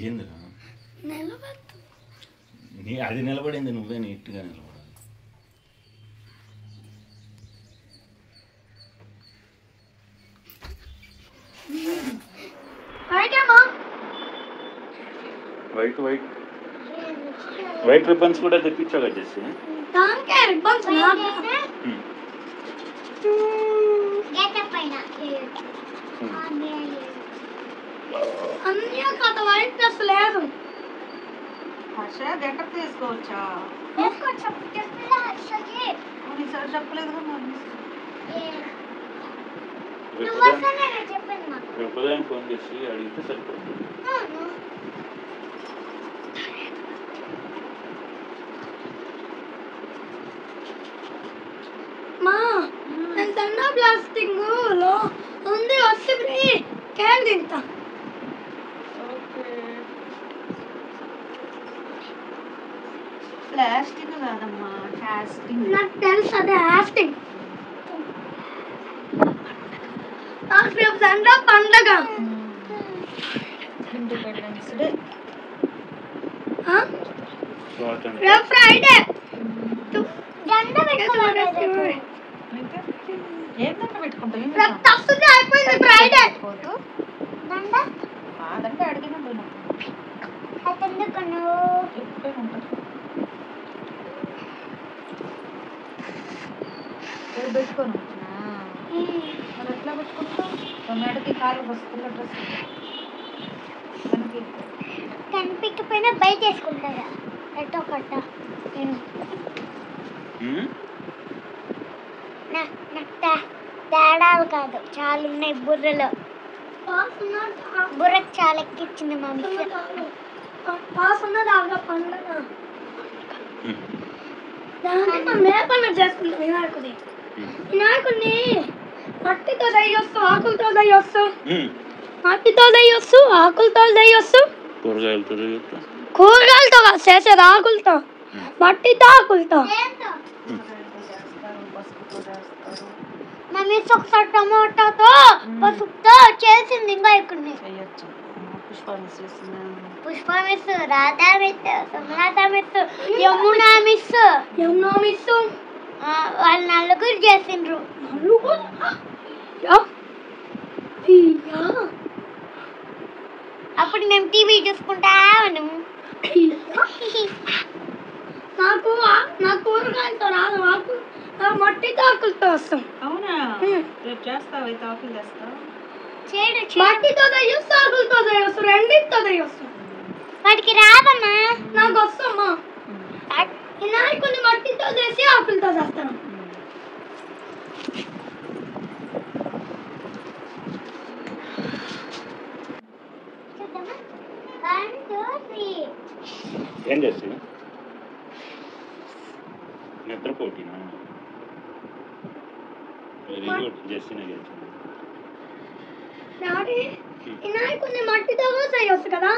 ఏందిరా అది నిలబడింది, నువ్వే నీట్గా నిలబడాలి. వైట్ వైట్ వైట్ రిబ్బన్స్ కూడా తెప్పించాగా చేసి లేదు. గంట తీసుకోవచ్చా? చెప్పలేదు. ఉదయం ఫోన్ చేసి అడిగితే సరిపోతుంది. ప్లాస్టిక్ లో ఉంది, వచ్చి క్యాన్ తింటా. ప్లాస్టిక్ కాదమ్మా, కాస్టింగ్. నాకు తెలుసు, అదే హాస్టింగ్. రేపు సండే పండగ, ఇండిపెండెన్స్ డే. రేపు ఫ్రైడే. ఏంటంటే పెట్టుకుంటావు? అయిపోయింది ఫ్రైడే. అదంటే అడిగినా పెట్టుకోను. మరి ఎట్లా పెట్టుకుంటావు? మెడకి కాలు వస్తున్న డ్రెస్ కనిపించకపోయినా బయట వేసుకుంటారా? ఎట్టో కట్ట నేను తేడాలు కాదు, చాలా ఉన్నాయి బుర్రలో. బుర్రకు చాలా ఎక్కిచ్చింది మా మిస్. మేపన్న చేసుకుంటాం వినాయకుడి. వినాయకుడిని మట్టితో దయ్యొస్తూ, ఆకులతో దయ్యొస్తూ, మట్టితో దయ్యొస్తూ, ఆకులతో దయ్యొస్తూ, కూరగాయలతో చేసేది ఆకులతో, మట్టితో, ఆకులతో. మా మిస్ ఒకసారి టమోటాతో పసుపుతో చేసింది. ఇంకా ఇక్కడ Pushpa miss, Radha miss, Sumalatha miss, Yamuna miss వాళ్ళు నలుగురు చేసిండ్రు. అప్పుడు మేము టీవీ చూసుకుంటా ఉన్నాము. నాకు కూరగాయలతో రాదు, మట్టితో ఆకులతో వస్తాం. అవునా? రేపు చేస్తావు అయితే ఆకులు చేస్తావు? మట్టితో దయ్యొస్తూ, ఆకులతో దయ్యొస్తూ, రెండింటితో దయ్యొస్తూ. వాటికి రాదమ్మా. నాకు వస్తామ్మా. వినాయకుడిని మట్టితో చేసి ఆకులతో చేస్తాను. ఏం చేసి నిద్ర పోటీనా? వెరీ గుడ్, చేసిన వినాయకుడిని మట్టితో కూడా చేయొచ్చు కదా,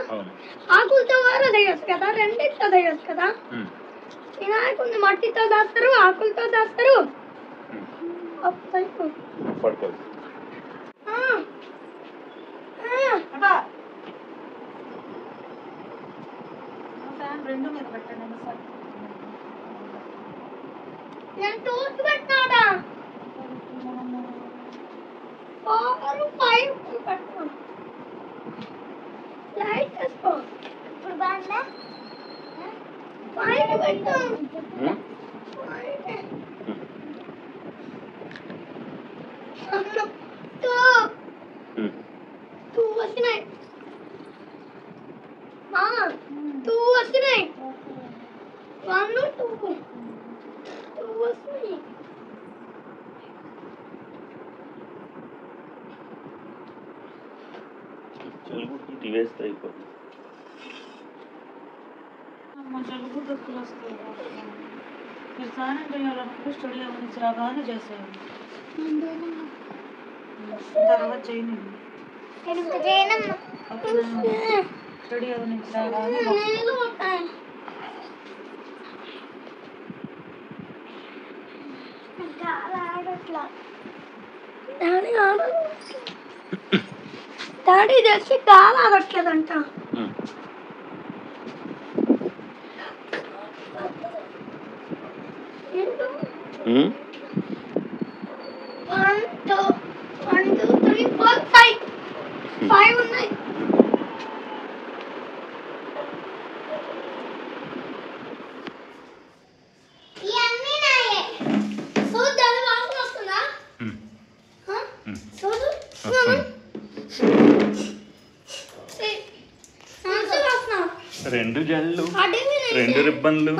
ఆకులతో కూడా చేయొచ్చు కదా, రెండింటితో చేయొచ్చు కదా. వినాయకుడిని మట్టితో చేస్తారు, ఆకులతో చేస్తారు. రెండు మీద పెట్టండి. నేను టోస్ట్ పెట్టినాడా? పైన పెట్టు, లైట్ వేసుకో. ఇప్పుడు బాగుందా? పైన పెట్టు. టూ వచ్చినాయి, టూ వచ్చినాయి. 1 2 వచ్చినాయి. జలుబుకి వేస్తే అయిపోతుంది. జలుబు దొక్కులు వస్తాయి. మీరు స్నానం చేయాలనుకుంటే స్టడీ అవన్నీ రాగానే చేసేయండి. తర్వాత చేయనండి. స్టడీ అవన్నీ రాగానే డాడీ చేసి గాలి ఆడట్లేదంట. 1 2 3 4 5 ఉన్నాయి. ఇవన్నీ నాయే. చూద్దాం వాసన వస్తుందా? చూడు. రెండు జల్లు, రెండు రిబ్బన్లు,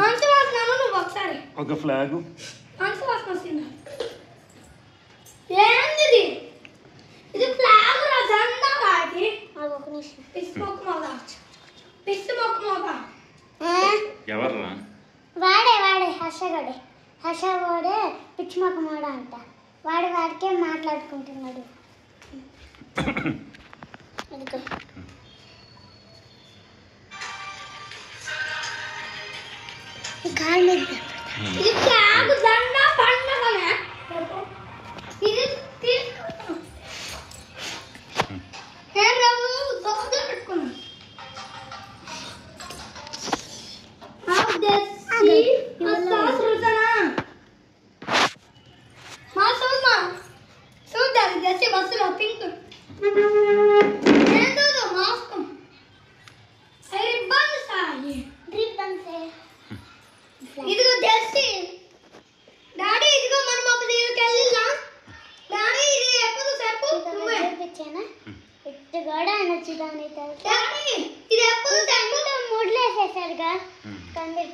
ఒక ఫ్లాగు. ఏంది ఇది? ఫ్లాగ్ రా జెండా రాకి. పిచ్చి మొక్క మోగా. ఎవర్రా? వాడే హర్ష వాడే పిచ్చి మొక్క మోడ అంట. వాడికే మాట్లాడుకుంటున్నాడు. ఇది ఫ్లాగ్ జెండా పండగనే. ఇది ఇదిగో జెస్సీ డాడీ, ఇదిగో మనం అప్పుడు దీనికి వెళ్ళిలా డాడీ. ఇది ఎప్పుడు చెప్పు నువ్వే చూపించానా? ఇటు కూడా అనొచ్చు దాని డాడీ. ఇది ఎప్పుడు చెప్పు. మూడులేసేసారుగా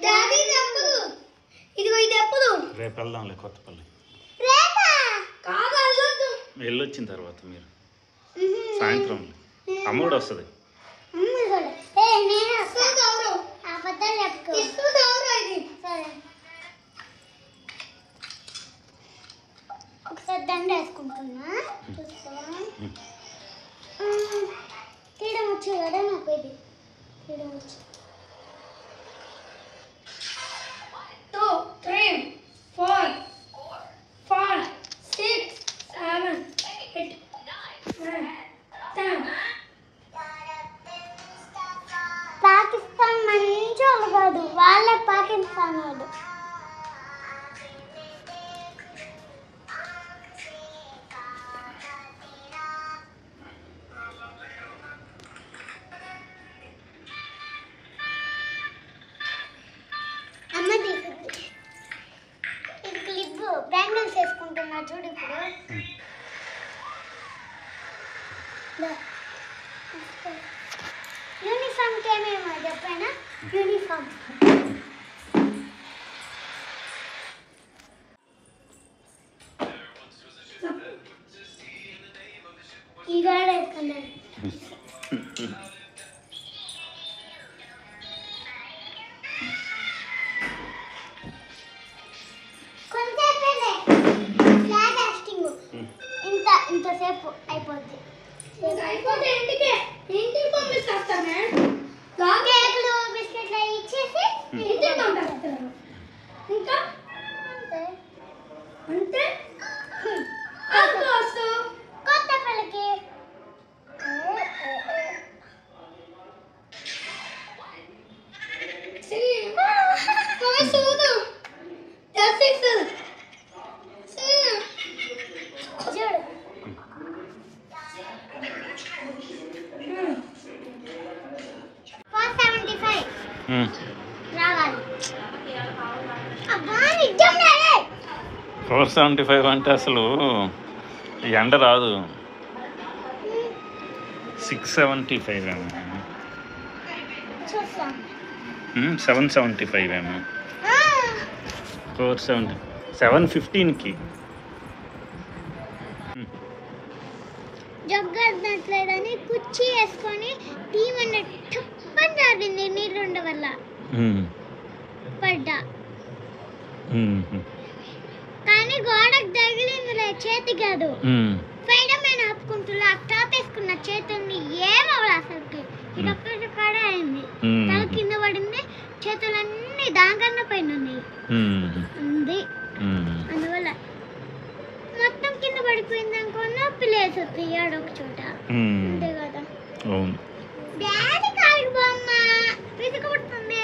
డాడీ ఇది ఎప్పుడు? ఇదిగో ఇది ఎప్పుడు? రేపు వెళ్దాంలే కొత్తపల్లి. కాదు వెళ్ళొద్దు. వెళ్ళొచ్చిన తర్వాత మీరు సాయంత్రం అమ్ముడు వస్తుంది. అబద్ధాలు చెప్పుకో. సరే, ఒకసారి దండ వేసుకుంటున్నా. చూసుకోవా? తీయడం వచ్చు కదా నాకు. ఇది తీయడం వచ్చు. 2 3 4 5 6 7 8 9 10. పాకిస్తాన్ మంచి వాళ్ళు కాదు, వాళ్ళే పాకిస్తాన్ వాళ్ళు. అమ్మ తీసుకుంది. ఇది క్లిప్ బ్యాంగిల్స్ వేసుకుంటున్నా చూడు ఇప్పుడు. యూనిఫామ్కి ఏమేమో చెప్పానా? యూనిఫామ్ ఈ గాడ వేసుకున్నాను. కొంచెంసేపే ఫ్లాగ్ హాస్టింగ్. ఇంతసేపు అయిపోద్ది. అయిపోతే ఇంటికి పంపిస్తానే. కేకులు బిస్కెట్లు ఇచ్చేసి ఇంటికి పంపిస్తారు. ఇంకా అంటే కొత్త పిల్లకి చూడు చూడు. రావాలి. అబ్బా నిజం రాలే. 475 అంటే అసలు ఎండ రాదు. 675 ఏమో, చూస్తాం. 775 ఏమో, 470 715కి. జగ్గట్లేదని కుర్చీ వేసుకొని టీమన్న టప్పని జారింది నీళ్ళుండ వల్ల. పడ్డా కానీ గోడకు తగిలిందిలే, చేతి కాదు. స్పైడర్మ్యాన్ ఆపుకుంటున్నా టాప్ వేసుకున్న చేతుల్ని ఏమవ్వదు అసలుకి. ఇది కాడ అయింది, తల కింద పడింది, చేతులన్నీ దానికన్నా పైన ఉన్నాయి ఉంది. అందువల్ల మొత్తం కింద పడిపోయింది అనుకో, నొప్పి లేసి వస్తుంది ఒక చోట. అంతే కదా. డాడీ కాలికి బొమ్మ పిసుకు పుడుతుంది.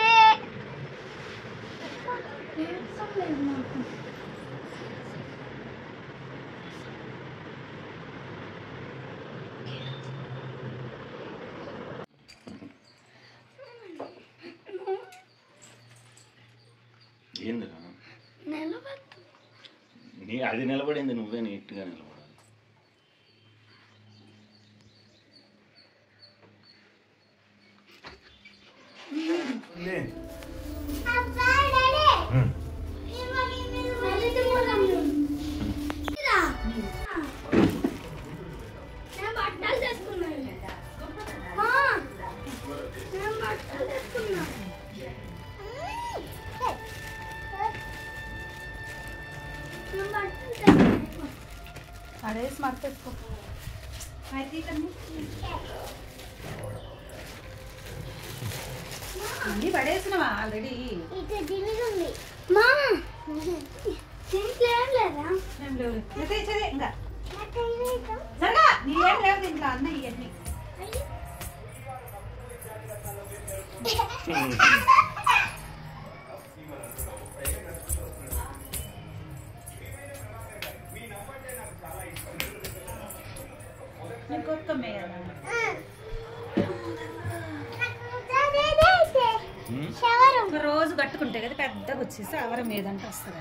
రావట్లేదు నాకు. ఏందిరా నిలబెట్టు. అది నిలబడింది, నువ్వే నీట్గా నిలబడాలి. నేను బట్టలు తెచ్చుకున్నాను. నేను బట్టలు తెచ్చుకున్నాను. అడేసి మర్తెసుకో అయితే అన్నీ పడేసినవా ఆల్రెడీ? ఇట్లా తిరిగింది మా దీంట్లో ఏం లేదా? ఏం లేవు అయితే ఇచ్చేదే ఇంకా జరగా నీ ఏం లేవు దీంట్లో అన్న ఇవన్నీ నీకు కొత్త మేయాలా? ఒక రోజు కట్టుకుంటే కదా పెద్దగా వచ్చేసి అవరం ఏదంటే వస్తుంది.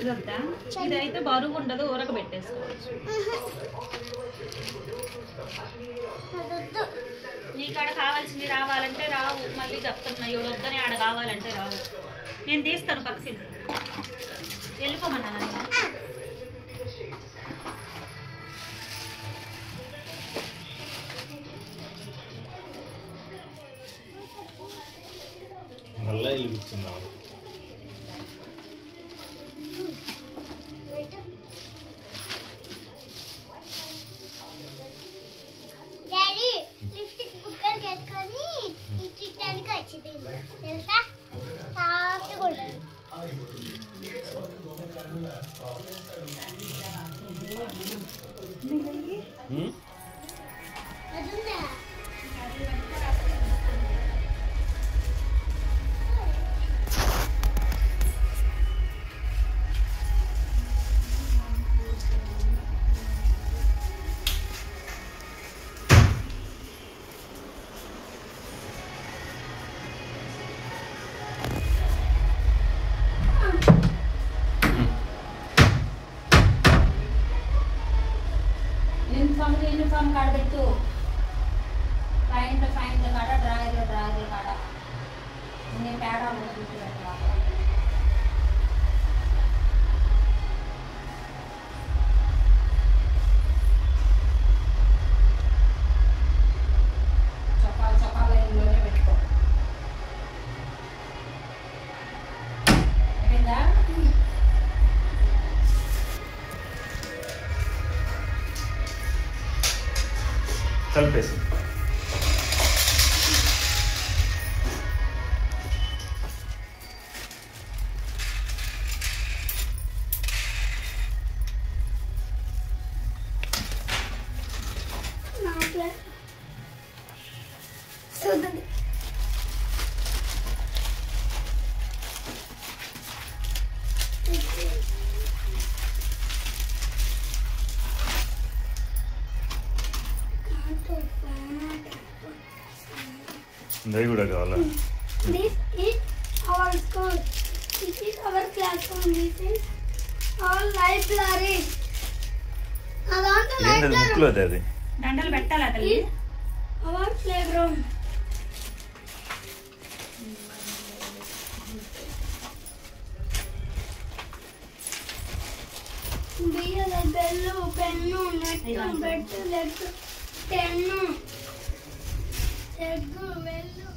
ఇదొద్దా? ఇదైతే బరువు ఉండదు, ఊరక పెట్టేసుకోవచ్చు. నీకాడ కావాల్సింది రావాలంటే రావు, మళ్ళీ చెప్తున్నా ఎవరొద్దని ఆడ కావాలంటే రావు. నేను తీస్తాను పక్కకి వెళ్ళిపోమన్నా. మళ్ళీ ఇల్లు కూర్చున్నావు. డాడీ లిప్స్టిక్ బుక్కలు చేసుకొని ఇచ్చేటానికి వచ్చింది తెలుసా? సాఫ్ట్గా ఉంటుంది. అదుందా యూనిఫామ్ కాడ పెట్టు. ఫైన్ల కాడ డ్రాయర్ల కాడ నేను తేడా చొక్కాలు ఇంట్లోనే పెట్టుకో. అయిపోయిందా? కలిపేసి దయ కూడా కావాలా? This is our school. This is our classroom. This is our library. ఏంటది బుక్లో అది? దండలు పెట్టాలా తల్లి? Our playground. బియ్యాల bell pen net bed leg pen egg well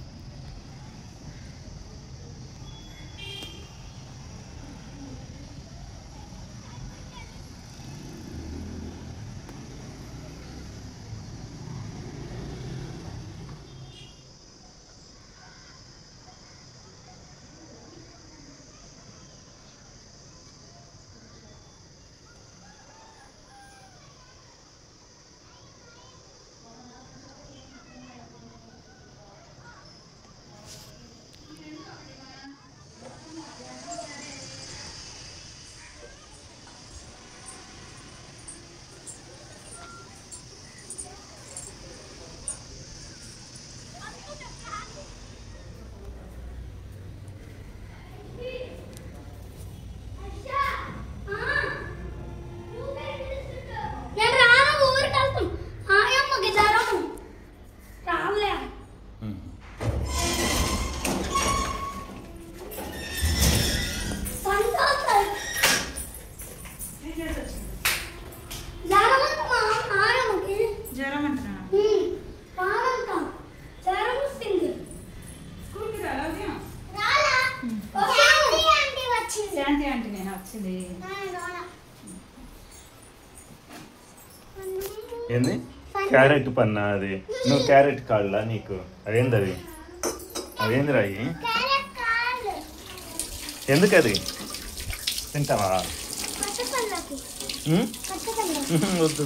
వచ్చింది. ఏంది క్యారెట్ పన్నా అది? నువ్వు క్యారెట్ కాళ్ళ నీకు అదేంది అది? అదేంది రాయి? ఎందుకు అది తింటావా? వద్దు.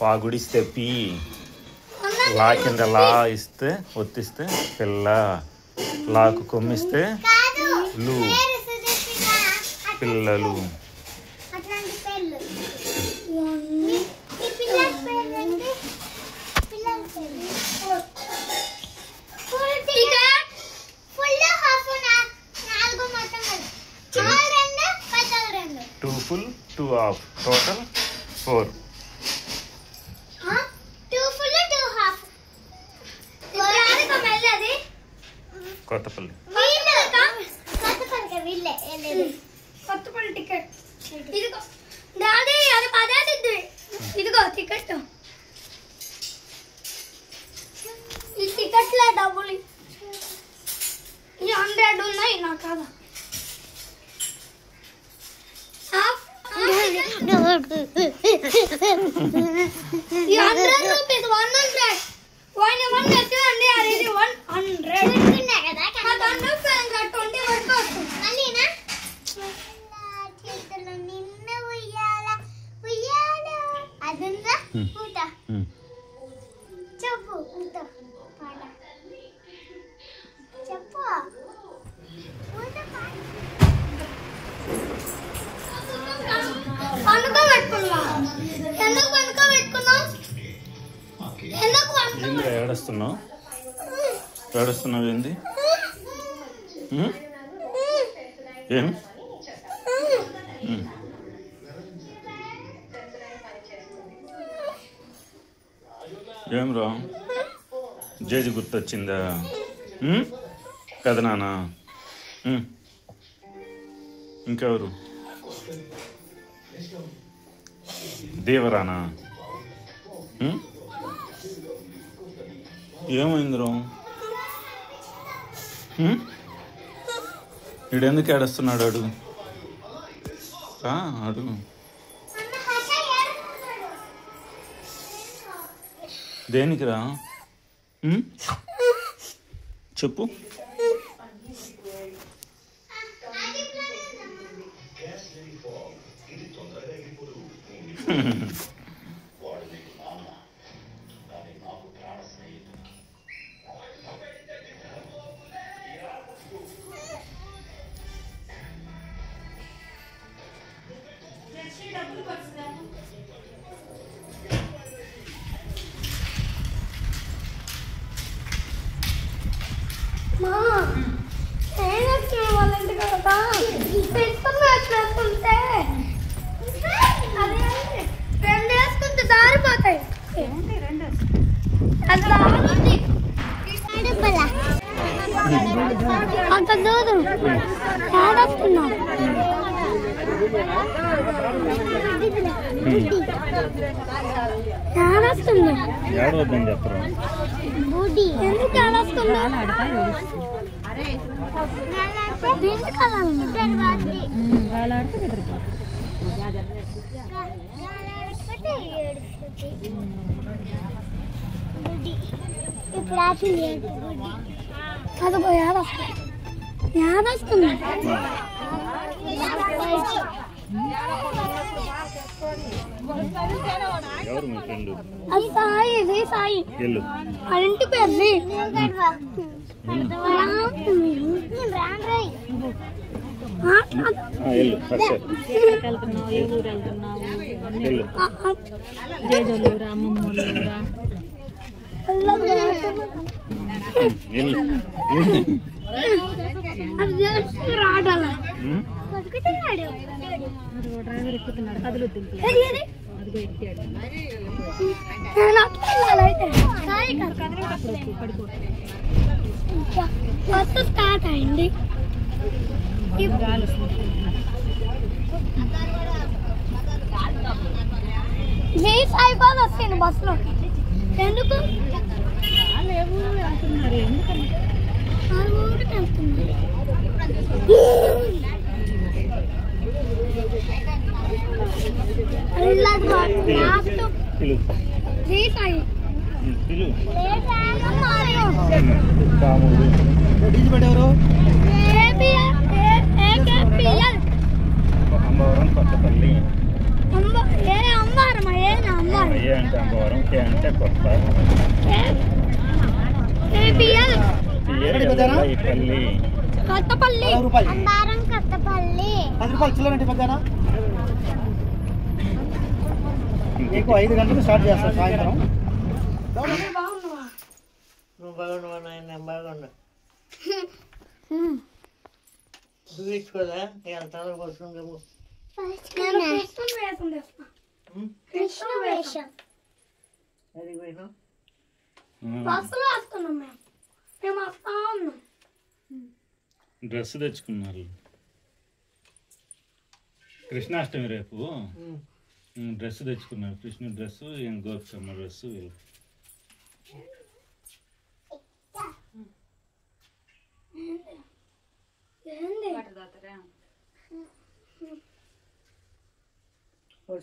పాగుడిస్తే పీ, లా కింద లా ఇస్తే ఒత్తిస్తే పిల్ల, లాకు కొమ్మిస్తే లు, పిల్లలు. Two full 2 half total 4. Kothapalli Kothapalli ticket. ఇదిగో డాడీ, అది పదేది. ఇదిగో టికెట్. ఈ టికెట్లే డబ్బులు. ఈ 100 ఉన్నాయి నా కాదా. ఈ 100 రూపీస్ 100. 1 ఎత్తండి, అది 100. ఏడుస్తున్నావు ఏంది? ఏం ఏం రా? జేజి గుర్తొచ్చిందా? కదా నాన్న. ఇంకెవరు? దేవరానా? ఏమైందిరా? వీడెందుకు ఏడుస్తున్నాడు? అడుగు, అడుగు. దేనికిరా? చెప్పు. వాళ్ళంటి కదా వేసుకుంటే అదే 2 వేసుకుంటే దారిపోతాయి. అంత దూరం ఏడొస్తున్నా. ఏడొస్తుంది. ఏడవద్దని చెప్పరా? ఎందుకు ఏడొస్తున్నా? ఇప్పుడు ఏడొస్తుంది. ఎవరు మీ ఫ్రెండ్? అది సాయి. ఇది సాయి. వాళ్ళ ఇంటి పేరు రాడాల నేను అట్లా వెళ్ళాలి అయితే బస్సు స్టార్ట్ అయింది. మీ సైబాల్ వస్తుంది బస్సులో. ఎందుకు అంబవరం కొత్తపల్లి అంబారమా అంబారం ఏ అంటే అంబవరం కే అంటే కొత్త పల్లి కొత్తపల్లి అంబారం కొత్తపల్లి 10 రూపాయలు చిల్లర అంటే పెద్దనా మీకు 5 గంటలకు స్టార్ట్ చేస్తాం సాయంత్రం. నువ్వు బాగున్నావా నాయన? బాగున్నా. చూపించుకోదా తల వస్తుందేమో. కృష్ణ వేషం అది పోయినా బస్సులో వస్తున్నాం మేము వస్తా ఉన్నాం. డ్రెస్ తెచ్చుకున్నారు. కృష్ణాష్టమి రేపు డ్రెస్ తెచ్చుకున్నారు. కృష్ణుడి డ్రెస్ ఏం గోపికమ్మ డ్రెస్.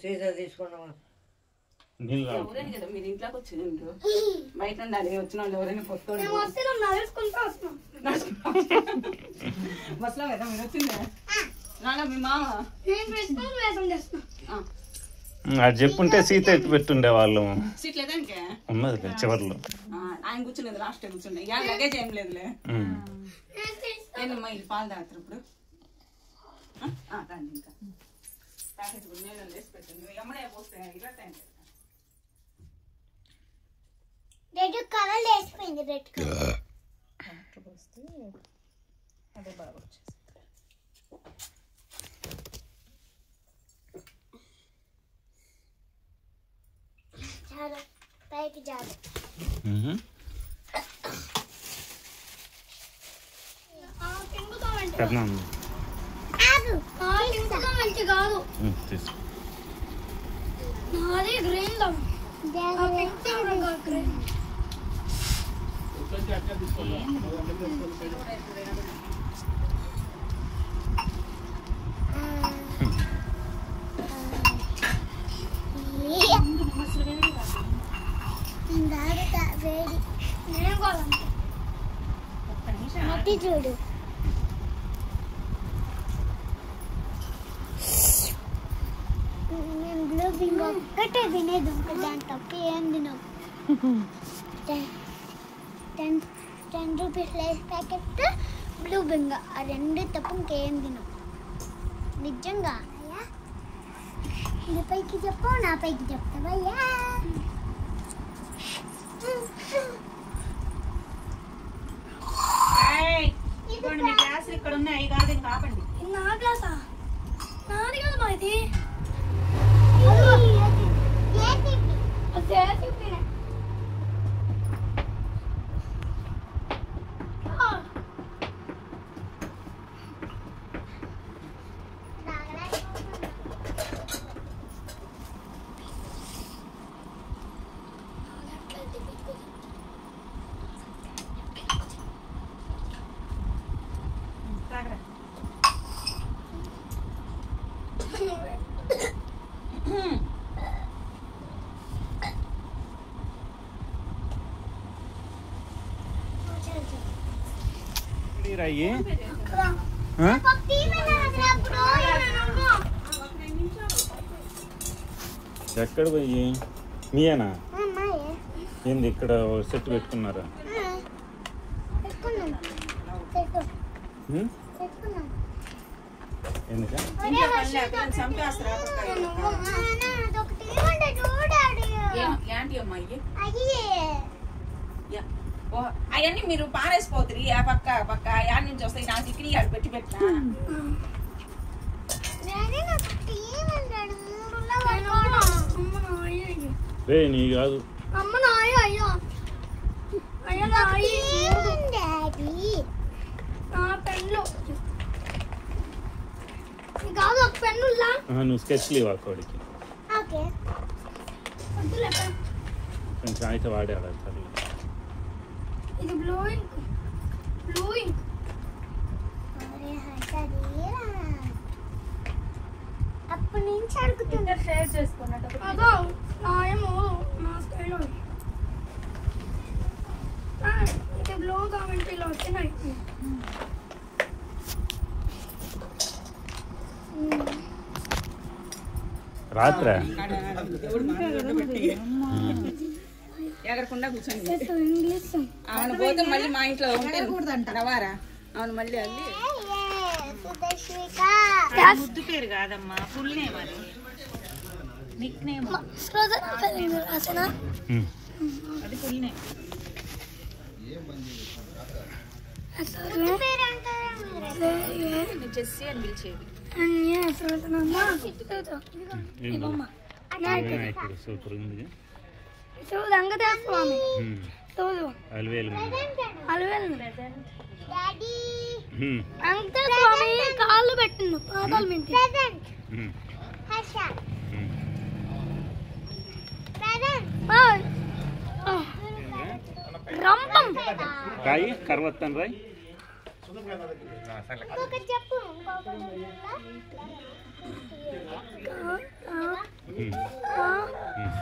సీసా తీసుకున్నావా? నీళ్ళు మీరు ఇంట్లోకి వచ్చిండ్రు బయట ఉండాలి. వచ్చిన వాళ్ళు ఎవరైనా కొత్త మేము వస్తున్నాం నడుచుకుంటూ వస్తున్నాం. బస్సులో కదా మీరు వచ్చిందే నాన్న మీ మామ నేను కృష్ణుడు వేషం చేస్తున్నాం. అది చెప్పుంటే సీత ఎత్తి పెట్టుండే వాళ్ళు. సీట్ లేదా ఇంకే ఉన్నది చివర్లో. ఆయన కూర్చునేది లాస్ట్ కూర్చుండే యా లగేజ్ ఏం లేదులే. ఏందమ్మా ఇది పాలు తాగుతారు ఇప్పుడు? రండి ఇంకా ప్యాకెట్ కూడా నేను వేసి పెట్టండి. ఎమ్మడే పోస్తే ఇలా టైం రెడ్ కలర్ వేసిపోయింది. రెడ్ కలర్ పోస్తే అదే బాగా వచ్చేసి చాలా పైకి జారు. మంచి కాదు నాది గ్రీన్ లో గ్రీన్. మట్టి చూడు. మేము బ్లూ బింగ్ ఒక్కటే తినేది ఉంటుంది. దాని తప్ప ఏం తినాం. 10 రూపీస్ లేస్ ప్యాకెట్ బ్లూ బింగ్ ఆ 2 తప్ప ఇంకేం తినాం. నిజంగా అయ్యా నీ పైకి చెప్పు నా పైకి చెప్తావయ్యా. మీ గ్లాసులు ఇక్కడ ఉన్నాయి. అవి కాదు ఇంకా ఆపండి. నా గ్లాసా? నాది కదా మా ఇది. ఎక్కడ పోయి మీయేనా? ఏంది ఇక్కడ సెట్ పెట్టుకున్నారా? అవన్నీ మీరు పారేసిపోతుంది. ఆ పక్క పక్క యాడ్ నుంచి వస్తాయి. నా చిక్కిని ఆడు పెట్టి పెట్టినా నీ కాదు అమ్మ నాయ అయ్యా అయ్యా నాయి నా పెన్ను కాదు ఒక పెన్నులా నువ్వు స్కెచ్లు ఇవ్వ కోడికి ఓకే వద్దులే పెన్. కొంచెం అయితే వాడే ఆడతారు ఇది బ్లూ ఇంక్ అప్పటి నుంచి అడుగుతున్నా షేర్ చేసుకున్నట్టు అదో నాయము నా స్టైల్ ఇది బ్లూ కాబట్టి ఇలా వచ్చినాయి రాత్రా ఎగరకుండా కూర్చొని ఇంగ్లీష్ అవును పోతే మళ్ళీ మా ఇంట్లో రవారా అవును మళ్ళీ అల్లి ముద్దు పేరు కాదమ్మా ఫుల్ నేమ్ అది నిక్ నేమ్ రాసిన అది ఫుల్ నేమ్ జెస్సీ అని పిలిచేది వినాయకుడు సూపర్ ఉంది చూడు వెంకటేశ్వర చూడు అలివేలు డాడీ వెంకటేశ్వర కాళ్ళు పెట్టిండు పాదాలు మించి ప్రెజెంట్ హర్ష ప్రెజెంట్ రంపం రాయి కర్వత్తన్ రాయి ఇంకొకటి చెప్పు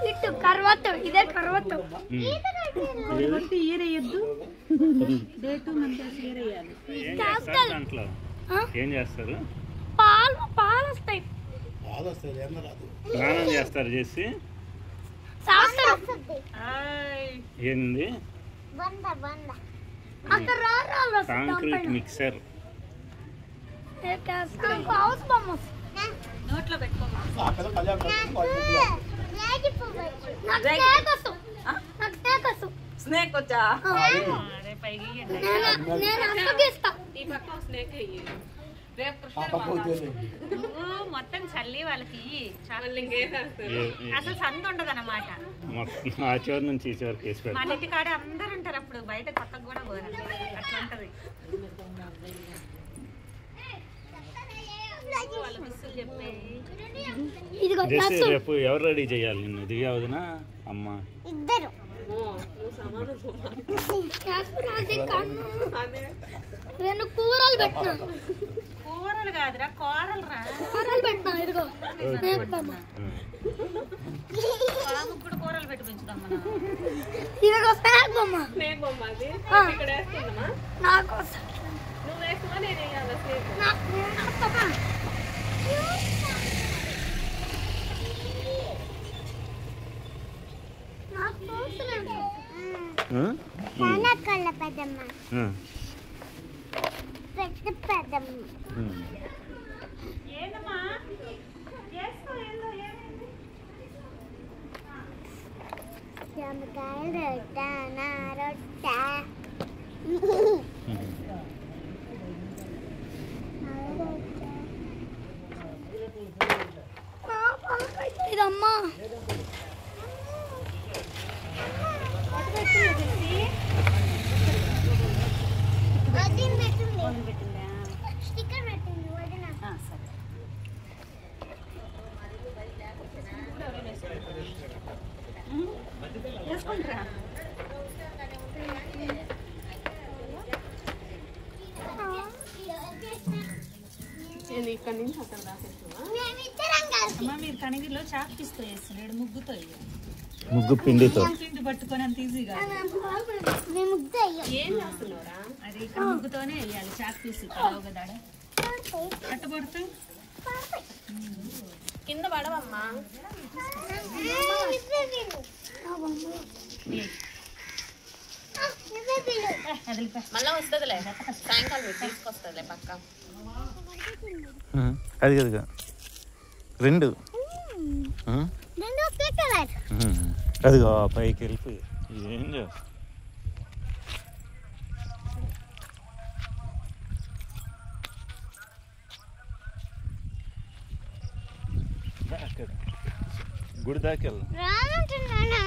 ఇటు కర్వత్తు ఇదే కర్వత్తు ఈరేయద్దు డేటు మంత్ ఈరేయాలి ఏం చేస్తారు దాంట్లో ఏం చేస్తారు పాలు వస్తాయి స్నానం చేస్తారు చేసి ఏంది అక్కడ రాళ్ళు కాంక్రీట్ మిక్సర్ హౌస్ బొమ్మ నోట్లో పెట్టుకోమా నాకు కేకసు స్నేక్ వచ్చా అరే పైకి ఇయ్యండి. నేను అప్పగిస్తా ఈ పక్క ఒక స్నేక్ అయ్యి రేపు నువ్వు మొత్తం చల్లి వాళ్ళకి చాలా అసలు సంత ఉండదు అన్నమాట మొత్తం ఆ చివరి నుంచి ఈ చివరికి వేసి మన పెడతారు ఇంటి కాడ అందరు ఉంటారు అప్పుడు బయట పక్కకు కూడా పోరు అట్లా ఉంటది వాళ్ళ మిస్సులు చెప్పి ఇదిగో చేసి రేపు ఎవరు రెడీ చేయాలి నిన్ను దివ్య వదినా అమ్మ ఇద్దరు రెండు కూరలు పెట్టినా కూరలు కాదురా కూరలు రా కూరలు పెట్టినా ఇదిగో పాముకు కూడా కూరలు పెట్టి పెంచుదాం మనం ఇదిగో స్నాక్ బొమ్మ నాకు కళ్ళ పెద్దమ్మ పెద్ద పెద్దమ్మ ఏంటమ్మా చేసుకో ఏందో ఏమైంది జామకాయలు రొట్ట నా రొట్ట ఇదమ్మా వదిన పెట్టింది స్టిక్కర్ పెట్టింది వదిన సరే వేసుకుంటారా మేమిద్దరం కలిసి అమ్మ మీరు కనిగిలో చాక్ పీస్తో వేస్తున్నాడు ముగ్గుతో వేయాలి. ముగ్గు పిండితో పిండి పట్టుకొని అంత ఈజీగా మేము ముగ్గురు అయ్యాం ఏం చేస్తున్నావురా అది ఇక్కడ ముగ్గుతోనే వేయాలి చాక్ పీస్ కలవగదాడ కట్టబడితే కింద పడవమ్మా మళ్ళా వస్తుందిలే సాయంకాలం తీసుకొస్తుందిలే పక్క అది కదిగా రెండు అదిగో పైకి వెళ్ళిపోయి ఏం చేస్తా గుడి దాకా వెళ్ళు. రామంటున్నానా?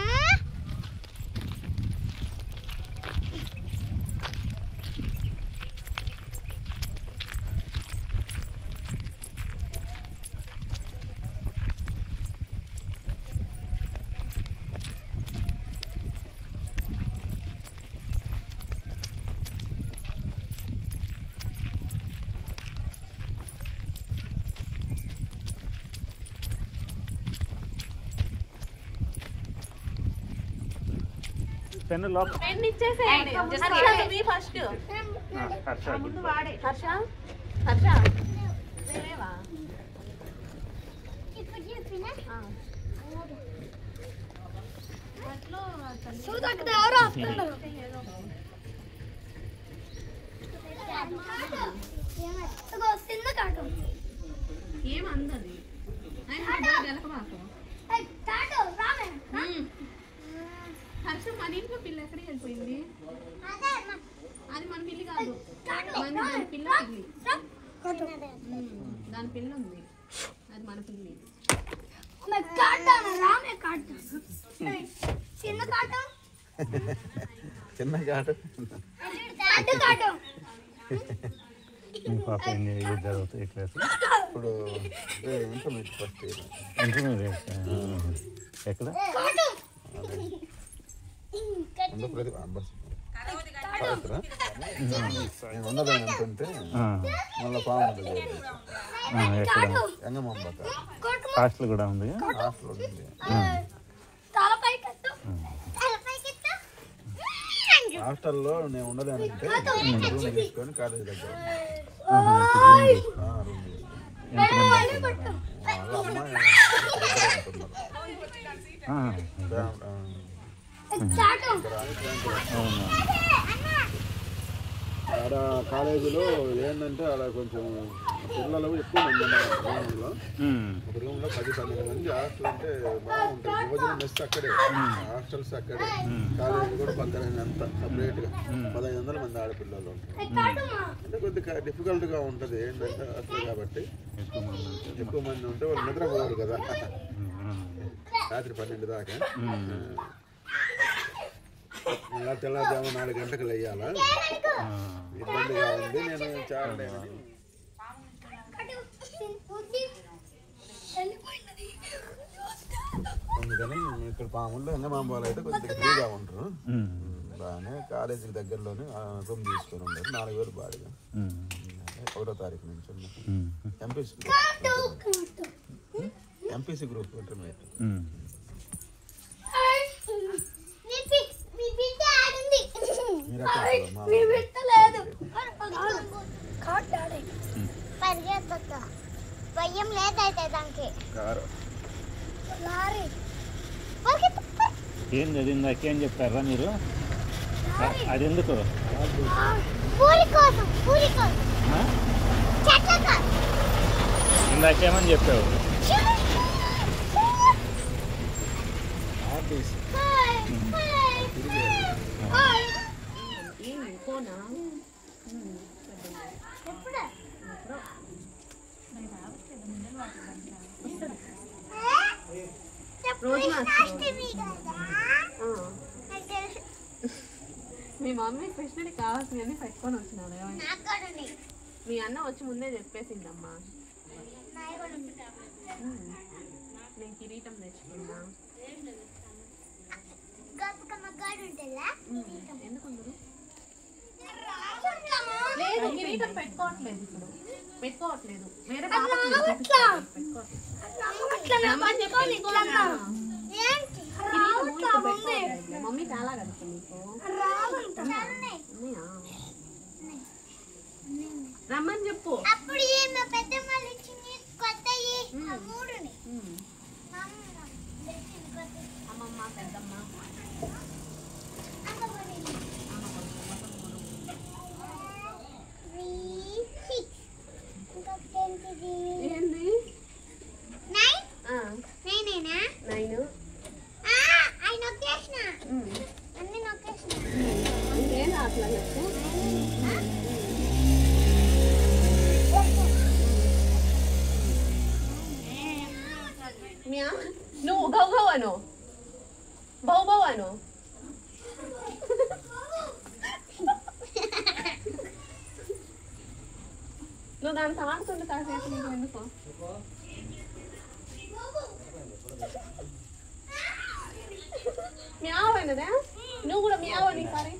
పెన్ను లోపల పెన్ ఇచ్చేసేయండి. హర్ష, నువ్వు ఫస్ట్. హర్ష ముందు వాడే. హర్ష హర్ష లేవా? ఇప్పుడు చెప్పినా చూడక ఎవరు వస్తున్నారు చిన్న కాటు ఏమందది రామే హర్ష మన ఇంట్లో పిల్ల ఎక్కడికి వెళ్ళిపోయింది? అదే అది మన పిల్లి కాదు, దాని పిల్ల పిల్లి. దాని పిల్ల ఉంది, అది మన పిల్లి. రామే కాటు చిన్న కాటు చిన్న కాటు కాటు కాటు మీ పాప ఏం జరుగుతాయి క్లాస్ ఇప్పుడు ఇంటర్మీడియట్ ఫస్ట్ ఇయర్. ఇంటర్మీడియట్ ఎక్కడ? ప్రతి బస్ నేను ఉన్నదని అంటుంటే మళ్ళీ పాము ఉంటుంది ఎక్కడ? ఎంగమంబక హాస్టల్ కూడా ఉంది. హాస్టల్ ఉంది. తలపై కట్టు హాస్టల్లో నేను ఉండదని అంటే రూమ్ తీసుకొని కాలేజీ దగ్గర రూమ్ తీసుకొని వాళ్ళ అమ్మాయి ఆడ కాలేజీలో ఏంటంటే ఆడ కొంచెం పిల్లలు ఎక్కువ మంది ఉన్నారు రూమ్లో. ఒక రూమ్లో 10-12 మంది. హాస్టల్ అంటే బాగుంటుంది. భోజనం మెస్ అక్కడే, హాస్టల్స్ అక్కడే, కాలేజీ కూడా పక్కనే, అంతా సపరేట్గా 1500 మంది ఆడపిల్లలు ఉంటారు. అంటే కొద్దిగా డిఫికల్ట్గా ఉంటుంది ఏంటంటే హాస్టల్ కాబట్టి ఎక్కువ మంది ఉంటే వాళ్ళు నిద్రపోరు కదా రాత్రి 12 దాకా. మళ్ళా తెల్లవారుజాము 4 గంటలకు లేయాలా, ఇబ్బందిగా ఉంది. నేను చాలా అందుకని ఇక్కడ పాముల్లో ఎంగమాంబాలు అయితే కొద్దిగా ఫ్రీగా ఉంటారు. బాగానే కాలేజీకి దగ్గరలోనే రూమ్ తీసుకొని ఉండరు. 4000 బాడిగా 1వ తారీఖు నుంచి ఎంపీసీ గ్రూప్ ఇంటర్మీడియట్. భయం లేదైతే దానికి. ఏం చదివింది నాకేం చెప్తారా మీరు? అది ఎందుకు? పూరి కోసం చెట్ల కోసం. ఇందాకేమని చెప్పావు? మీ మమ్మీ కృష్ణుడికి కావాల్సినవన్నీ పెట్టుకొని వచ్చినాడు. మీ అన్న వచ్చి ముందే చెప్పేసిందమ్మా. నేను కిరీటం తెచ్చుకున్నా. ఎందుకుందరు? లేదు, కిరీటం పెట్టుకోవట్లేదు. ఇప్పుడు పెట్టుకోవట్లేదు. వేరే మమ్మీ చాలా కలుపు నీకు. రమ్మని చెప్పు. అప్పుడు పెద్దమ్మ కొత్తయి అమ్మమ్మ పెద్దమ్మ ఏంది 9 ఏం అట్లా చెప్పు. మీ అను బౌ అను. నువ్వు దాంతో ఆడుతుంటే కాసేపు నీకు ఎందుకో. మ్యావ్ అయినదే నువ్వు కూడా మ్యావ్ అని సరే.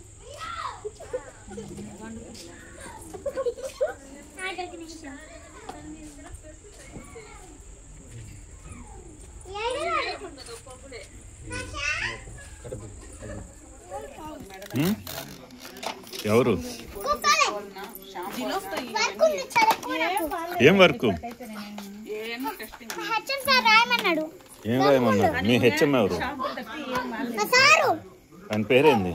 ఎవరు ఏం వర్క్ ఏం రాయమన్నారు మీ హెచ్ఎం ఎవరు ఆయన పేరేంది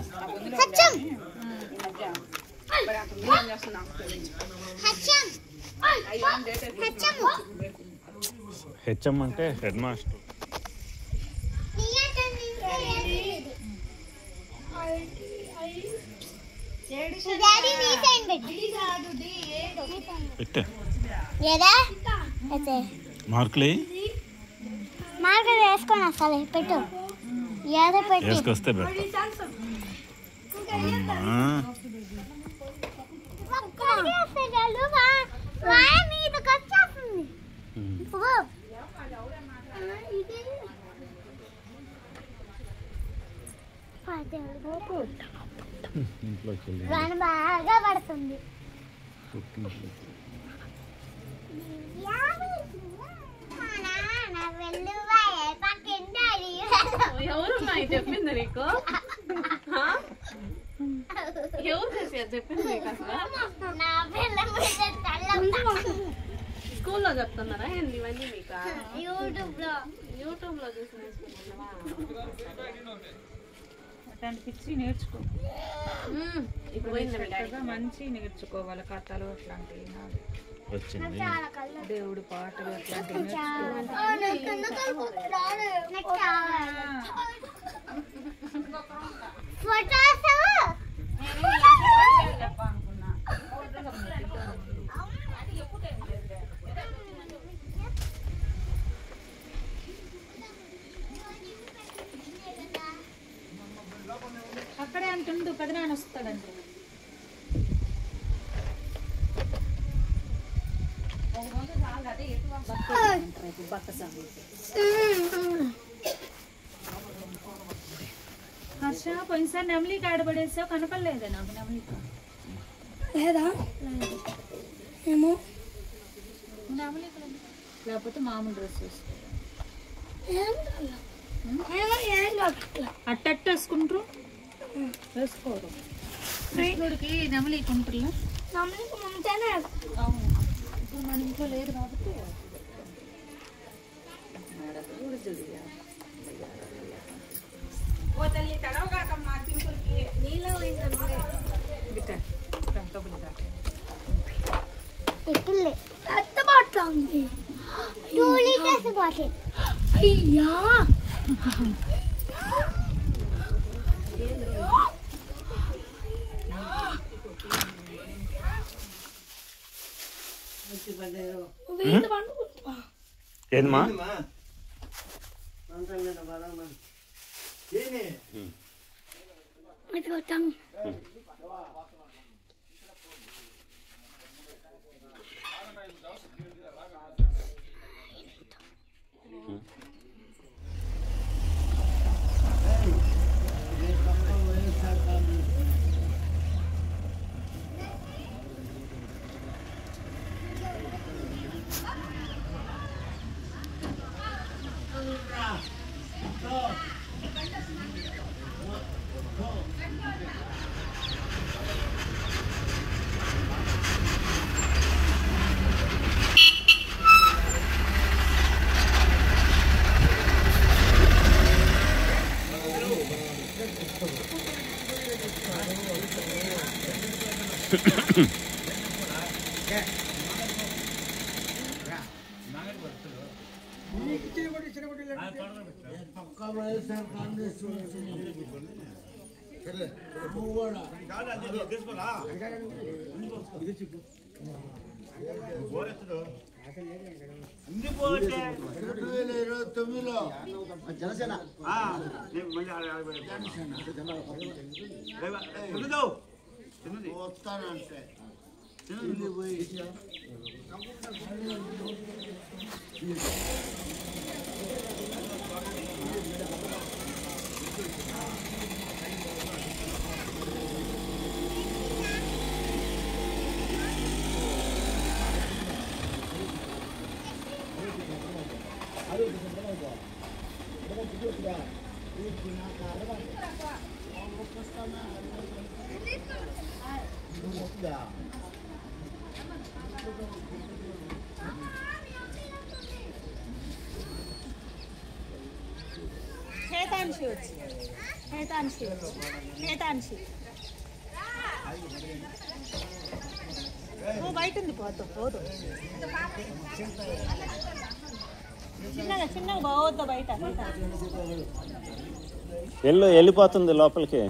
హెచ్ఎం అంటే హెడ్ మాస్టర్ మార్కులు వేసుకొని అసలు పెట్టు వేసుకొస్తే బాగా పడుతుంది. ఎవరున్నాయి చెప్పింది నీకు? ఎవరు చెప్పింది నీకు అసలు? స్కూల్లో చెప్తున్నారా ఏంది ఇవన్నీ మీకు? యూట్యూబ్ లో చూసి నేర్చుకుంటున్నావా? అట్లాంటి పిచ్చి నేర్చుకో. ఇప్పుడు మంచి నేర్చుకోవాలి. కథలు అట్లాంటివి వచ్చింది దేవుడు పాటలు అట్లాంటివి అక్కడే అంటుండు పెదనాన్న వస్తాడంటే. హర్ష పోయినసారి నెమలి కాడబడేసావు కనపడలేదే నాకు. నెమలి లేదా ఏమో నెమలి లేకపోతే మామూలు డ్రెస్ అట్టట్టు వేసుకుంటారు వేసుకోరు. కృష్ణుడికి నెమలి కుంటారు. నమ్మలికి ముందేనే అవును ఇప్పుడు మన ఇంట్లో లేదు కాబట్టి పెద్ద బాటిల్ ఉంది. 2 లీటర్స్ బాటిల్. అయ్యా ఏందమ్మా జనసేన వస్తానంటే బయట ఉంది పోదు చిన్నగా పోవద్దు బయట వెళ్ళిపోతుంది లోపలికి.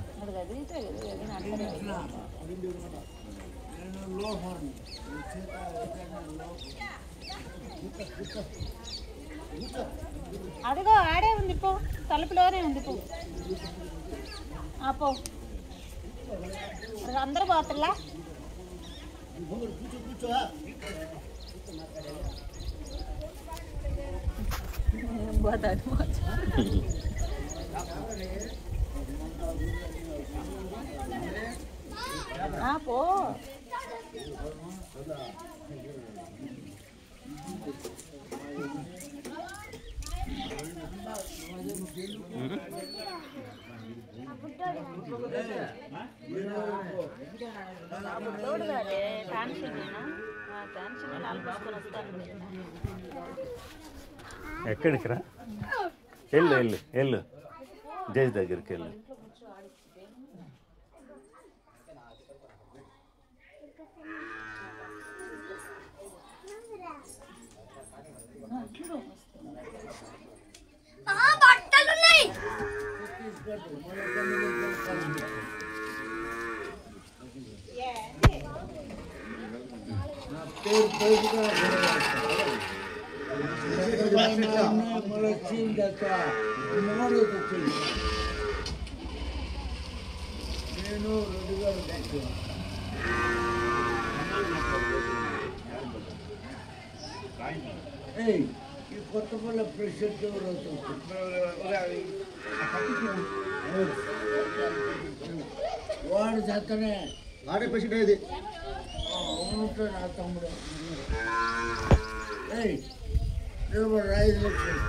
అదిగో ఆడే ఉంది పో, తలుపులోనే ఉంది పో. పో అందరూ పోతుల్లా. పో ఎక్కడికి రా? వెళ్ళు జేజ్ దగ్గరికి వెళ్ళు. బట్టలున్నాయి. ఈ కొత్త పళ్ళ ప్రెషర్ వాడు చేతనే వాడే ప్రెసిడెంట్ ఇది ఉంటాడు నా తమ్ముడు. నేను 5 లక్షలు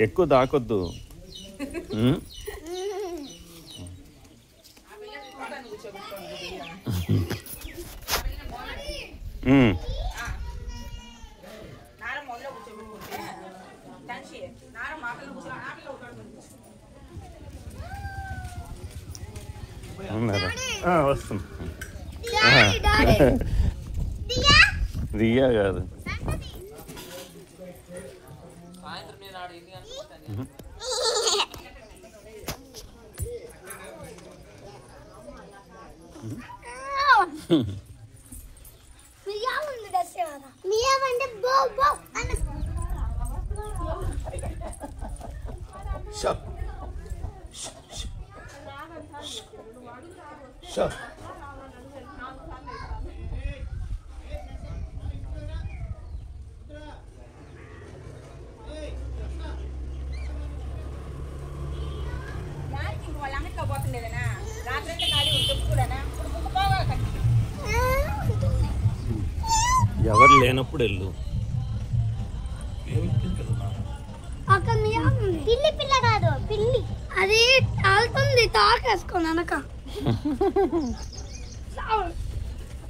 ఎక్కువ దాకొద్దు. వస్తుంది. రియా కాదు. ఎవరు లేనప్పుడు వెళ్ళు. పిల్లి పిల్ల కాదు, పిల్లి అది ఆలుతుంది, తాకేసుకోండి అనక.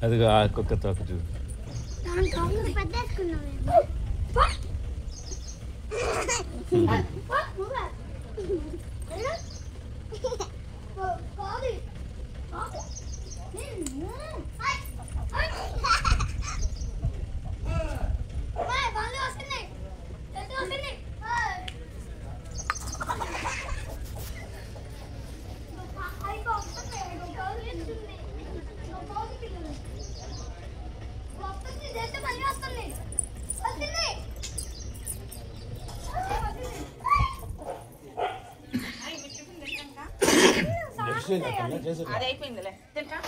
అదిగో ఆ కుక్క తోక చూడు. Bye, అది అయిపోయిందిలే తింటా.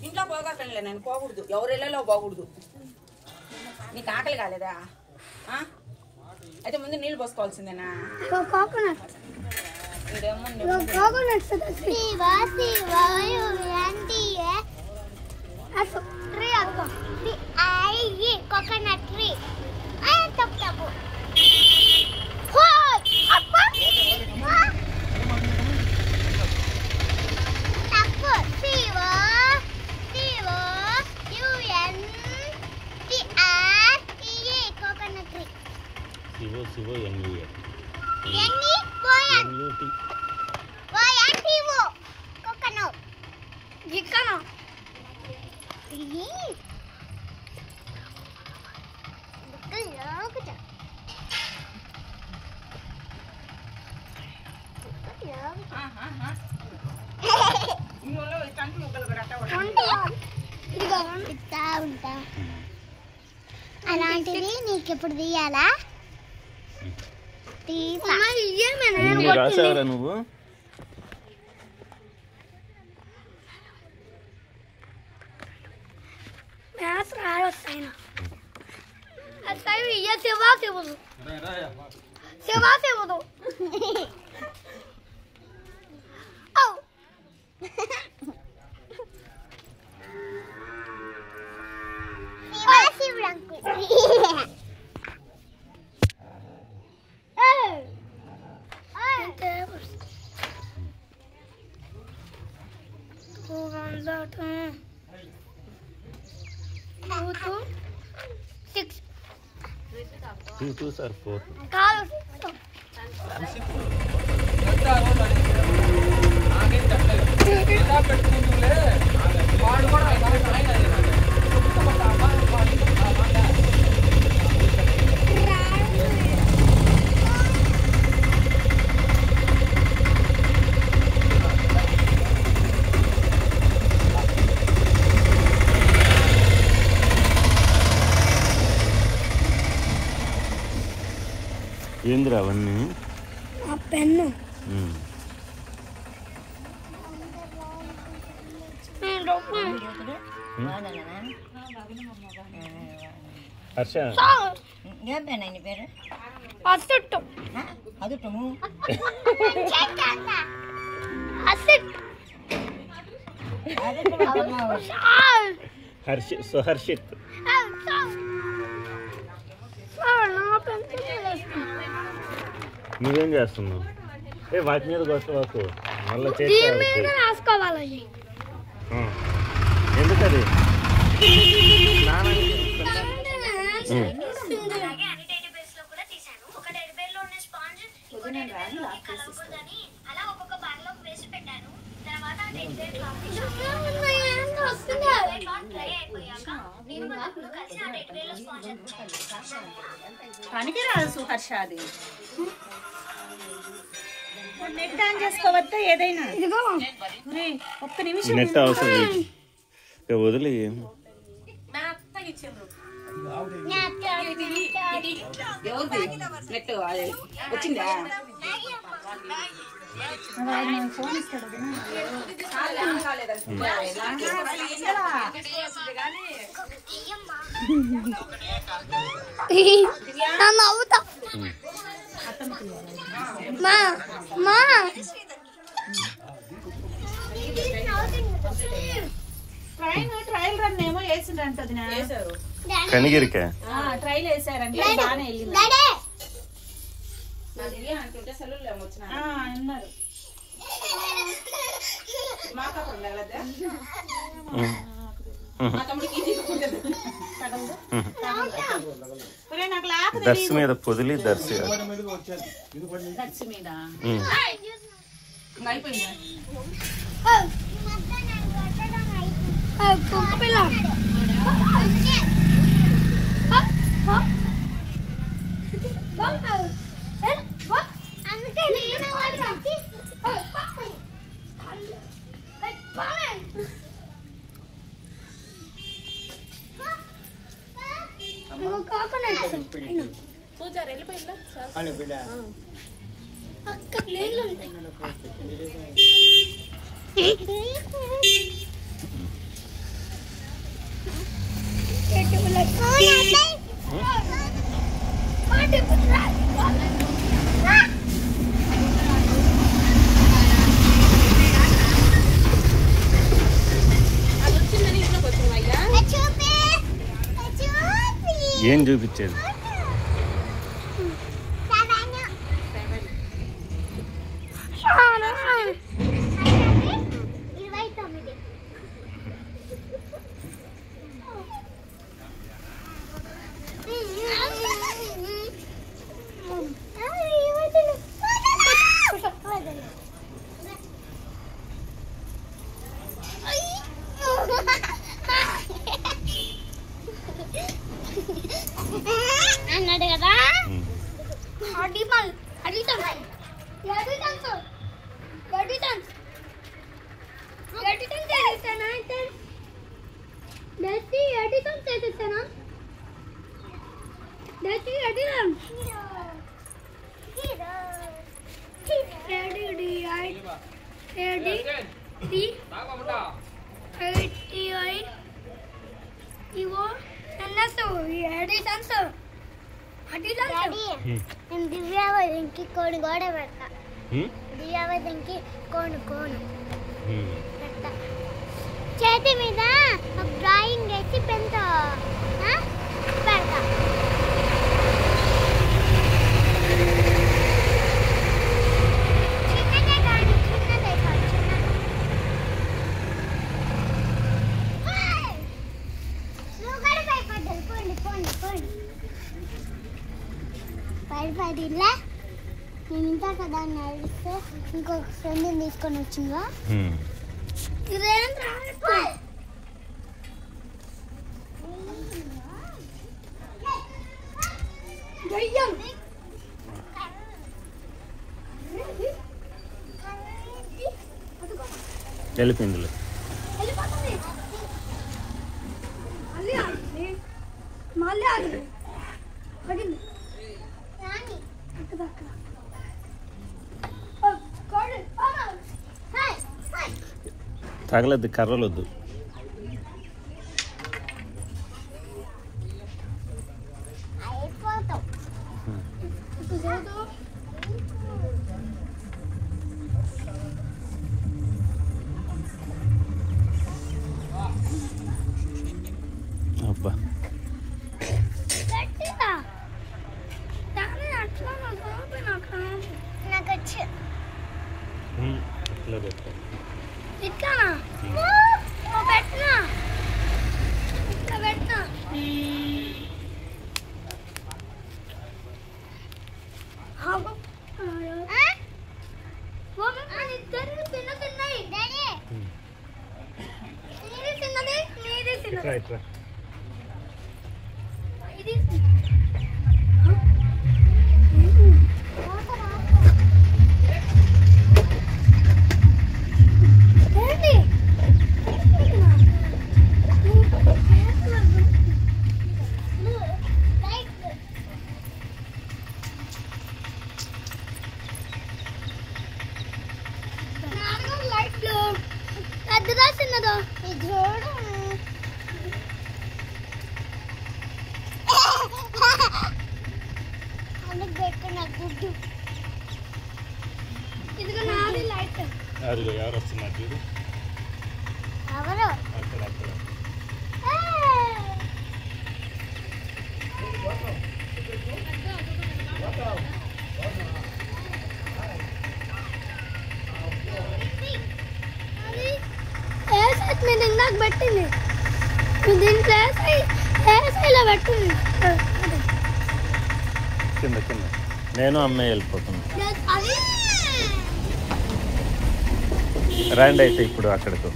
ఇంట్లో పోగొట్టలే, నేను పోకూడదు, ఎవరు ఇళ్ళలో పోకూడదు. నీకు ఆకలి కాలేదా? అయితే ముందు నీళ్ళు పోసుకోవాల్సిందేనా? కోకోనట్ ట్రీ తప్పు అలాంటిది నీకు ఎప్పుడు తీయాలా? రాసావరా నువ్వు? మ్యాథ్స్ రాయొస్తాయి శివా శివుడు శివా శివుడు ఏందిరా అవన్నీ? పెన్ను హర్ష ఏం పేరు ఆయన పేరు? అసెట్టు అదుటము హర్షిత్. నువ్వేం చేస్తున్నావు? వాటి మీద కొట్టవాకు, మళ్ళీ రాసుకోవాలి. ఎందుకది? పనికి రాదు సుహర్ష, అది నెట్ ఆన్ చేసుకోవద్దా ఏదైనా? ఒక్క నిమిషం నెట్ అవసరం వదిలి. నెట్ వచ్చిందా? ఫోన్ ఇస్తాడు. ట్రయల్ రన్ ఏమో వేసిండ్రంటది. కనిగిరికా ట్రైల్ వేసారంటే బాగానే వెళ్ళింది అంటుంటే సెలవులు వచ్చిన అన్నారు. మా కాపురం తగలద్దా మా తమ్ముడికి ఇది తగలదు నాకు లాక దర్శి మీద పొదిలి దర్శి దర్శి మీద అయిపోయిందా పూజారి వెళ్ళిపోయిందా అక్కడ లేదు ఏం చూపించేది? అన్నాడు కదా నేను దివ్యావతికి కోడి గోడ పెడతా దివ్యావతికి కోను పెడతా చేతి మీద డ్రాయింగ్ వేసి పెన్తో పెడతా పడిపడిలా నేను ఇంత కదా నడిస్తే ఇంకొక ఫ్రెండ్ని తీసుకొని వచ్చిందా ఇదేం వెళ్ళిపోయింది. తగలద్దు, కర్రలొద్దు. అబ్బా నాకు వచ్చి ఇట్లా పెట్టు. ఇట్లానా పెట్టినా ఇట్లా పెట్టినా ఇద్దరు చిన్న చిన్నవి నీది చిన్నది నీది చిన్నది ఇట్లా ఇది పెద్దదా చిన్నదా చూడు అందుకు పెట్టుకున్న గుడ్డు ఇదిగో నాది లైట్ అదిగో ఎవరు వస్తున్నారు చూడు. ఎవరు అక్కడ అక్కడ అది నేను ఇందాక పెట్టింది దీంట్లో ఇలా పెట్టింది కింద కింద నేను అమ్మాయి వెళ్ళిపోతున్నాను. రండి అయితే ఇప్పుడు అక్కడికి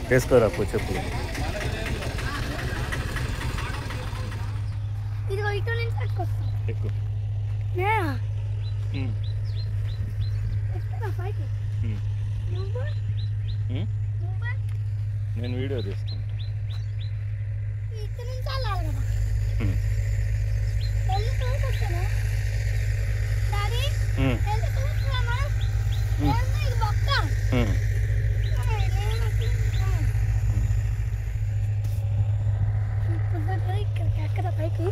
వేసుకోరా పో చెప్పులు. ఎక్కువ నేను వీడియో తీసుకుంటా. పైకి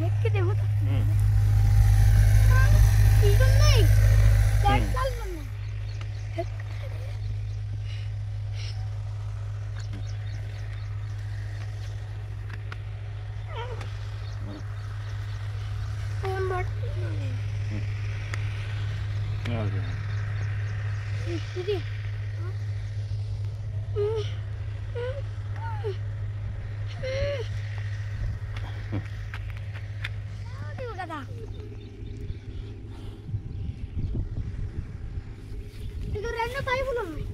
ఎక్కితే కదా ఇక 2 పైపులు ఉన్నాయి.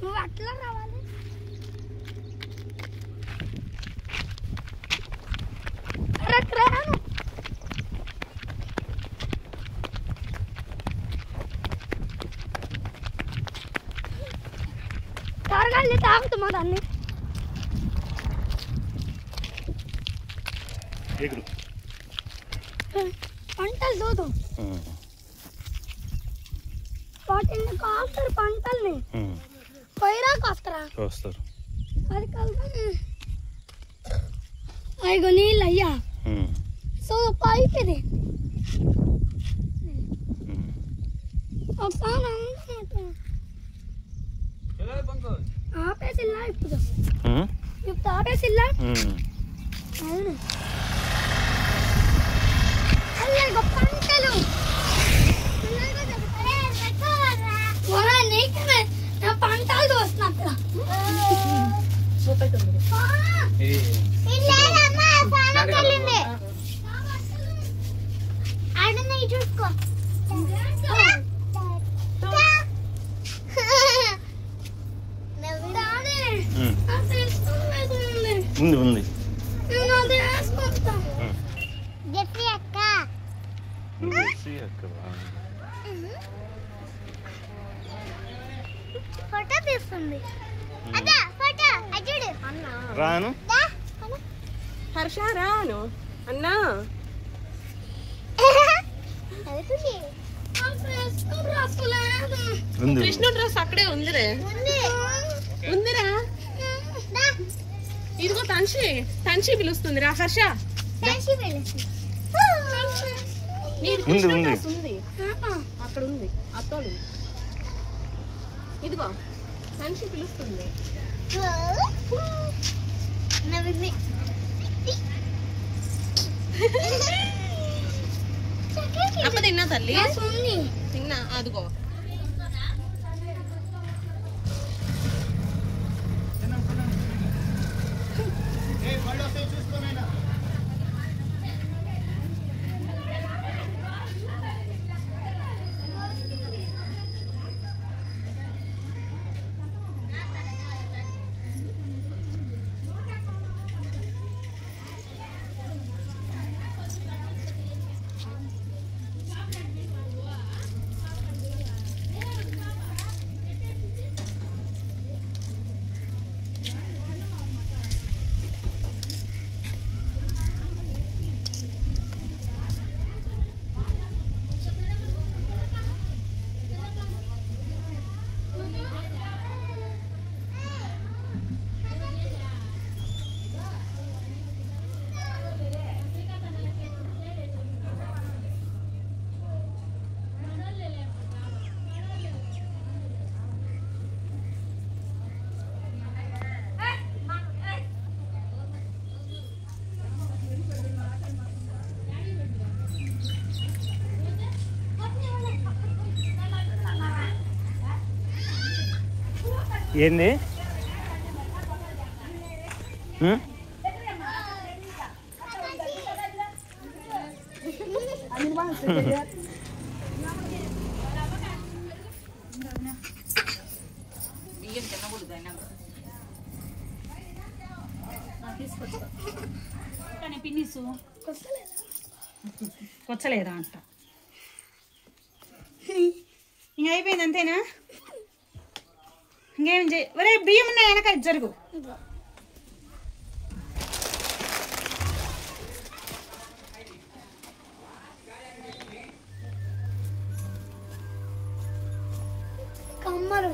నువ్వు అట్లా రావాలి. కరెక్ట్ రాను. తారగాలి తాగుతున్నా దాన్ని. పంటలు చూద్దాం. వాటిని కాస్తారు పంటల్ని. కొయ్యరా కాస్తారా? కోస్తారు. అది కలిపి అయ్యో నీళ్ళు అయ్యా. సో పైప్ ఇది ఒకసారి ఆపేసిల్లా ఇప్పుడు ఇప్పుడు ఆపేసిల్లా. అవును పంటలు పంటలు చూస్తున్నా. చూసుకో ఉంది ఉంది ఫోటో తీస్తుంది. అదా ఫోటో అజుడు రాను హర్ష రాను అన్నా. కృష్ణ డ్రెస్ అక్కడే ఉందిరే. ఉందిరా. ఇదిగో తన్షి పిలుస్తుంది రా. హర్ష ఉంది అక్కడ ఉంది అత్తోడు. ఇదిగో తన్షి పిలుస్తుంది. అప్ప తిన్నా తల్లి తిన్నా. అదిగో ఏంది బియ్యం తినకూడదు అయినా కానీ పిన్నిసు కొచ్చలేదా అంట. ఇంక అయిపోయింది అంతేనా? ఇంకేం చేయ ఒరే బియ్యం ఉన్నాయి వెనక జరుగు. కమ్మరు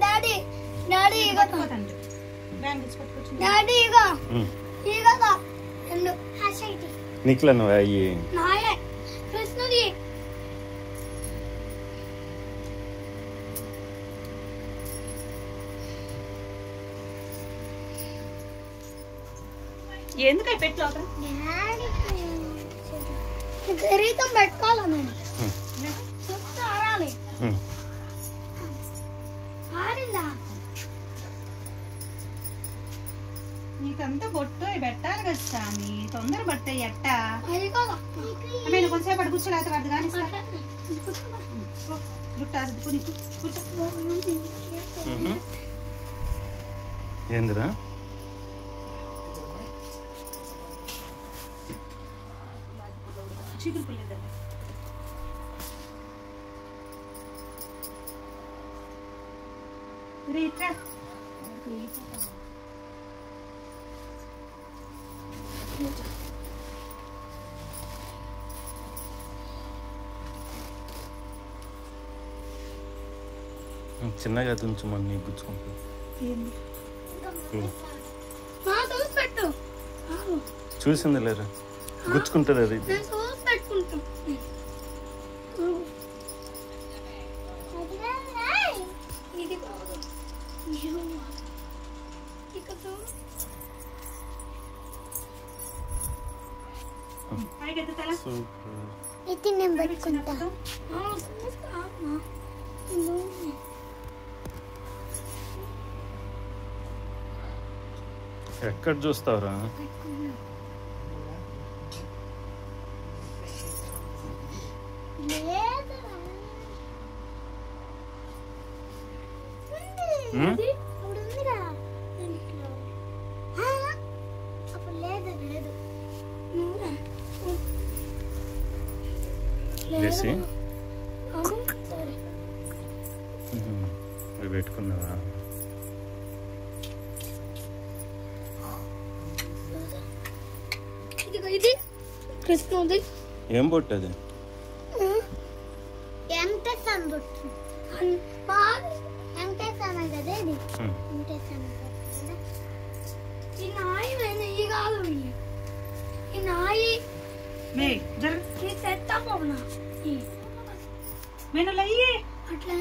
డాడీ డాడీ ఇగో డాడీ ఇగో ఇగో రెండు హాషైటి నీకులా నువ్వు అయ్యి నాయే కృష్ణుడి ఎందుకై పెట్టు గరీతం పెట్టుకోవాలా నేను చెప్తే ఆరాలి ఆరిందా నీకంతా బొట్టు పెట్టాలి కదా స్వామి, తొందర పడతాయి ఎట్టా. అది కదా నేను కొంచెంసేపు అటు కూర్చోలేక పడదు కానీ ఏందిరా చిగురు పుల్లేదు. రీట్రా చిన్నగా తుంచు మన గుచ్చుకుంటుంది. పెట్టు చూసింది లేరా గుచ్చుకుంటుంది అది. పెట్టుకుంటాం ఇది ఇది నేను పెట్టుకుంటా. ఎక్కడ చూస్తావురా? చేసి అవి పెట్టుకున్నావా? ఇది కృష్ణుది ఏం పొట్టది? వెంకటేశ్వర బొట్టు. వెంకటేశ్వర కదా ఇది. ఈ నాయి ఈ కాదు ఈ నాయి ఈ సెట్ పోనా నేను లయ్యే అట్లా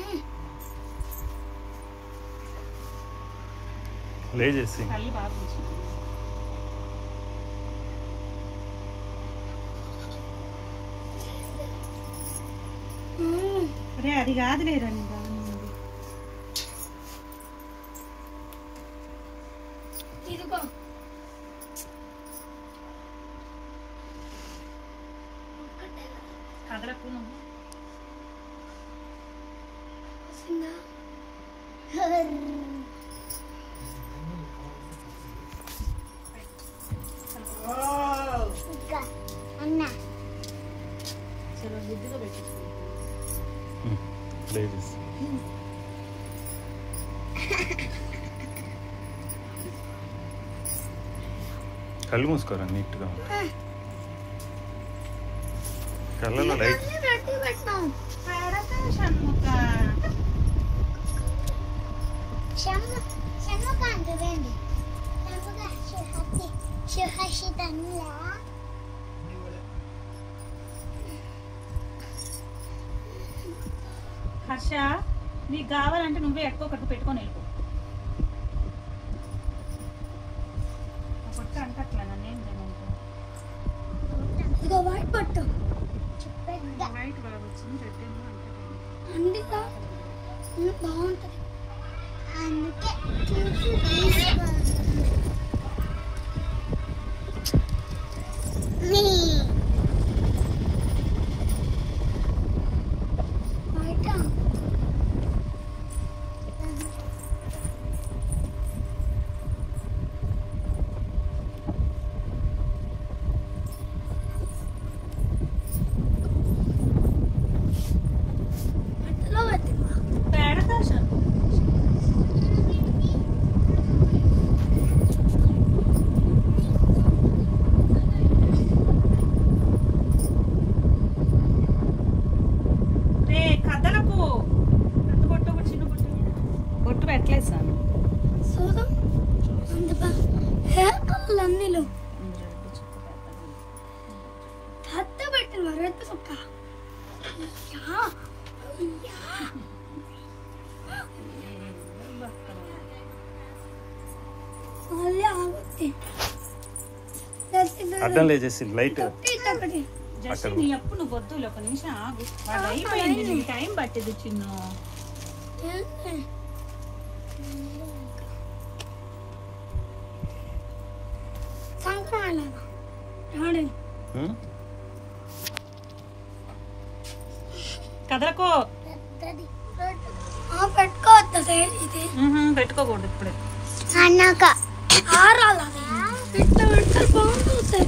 లేచేసి తల్లి బాబు అరే అది కాదులేరా ఇదిగో కదలకు నువ్వు అన్నా బుద్ధిగా పెట్టి లేడీస్ కళ్ళు మూసుకోరా నీట్గా. కళ్ళలో లైట్ షణ్ముఖాంతి రండి. సుహర్షితంలా హర్ష నీకు కావాలంటే నువ్వే ఎక్కువ కట్టు పెట్టుకొని వెళ్ళిపో. పొట్ట అంటే అట్లా నన్నేం చేయమంటావు? ఇదిగో వైట్ పట్టు వైట్ బాగా వచ్చింది, రెడ్ ఏమో అందులో బాగుంటుంది. అందుకే చూసి తీసుకోవాలి. వైట్ మట్టిలో పెట్టినా పెడతా షాప్. రే కథలకు పెద్ద బొట్టు ఒకటి చిన్న బొట్టు బొట్టు పెట్టలేదు సార్. చూద్దాం. అందులో హెయిర్ కలర్లు అన్నీలో హత్త పెట్టిన రెడ్ చొక్క. మళ్ళీ ఆగుద్ది. అడ్డం లేచేసి లైట్ ఒకటి జస్ట్ నీ అప్పు నువ్వు వద్దులే, ఒక నిమిషం ఆగు. వాడు అయిపోయింది, నీకు టైం పట్టింది చిన్న. సంక్రాంతి రాడు కదలకో. పెట్టుకోవద్దు సైడ్ ఇది పెట్టుకోకూడదు ఇప్పుడే. అన్నాక ఆరాలి ఇట్లా పెడితే బాగుంటుంది.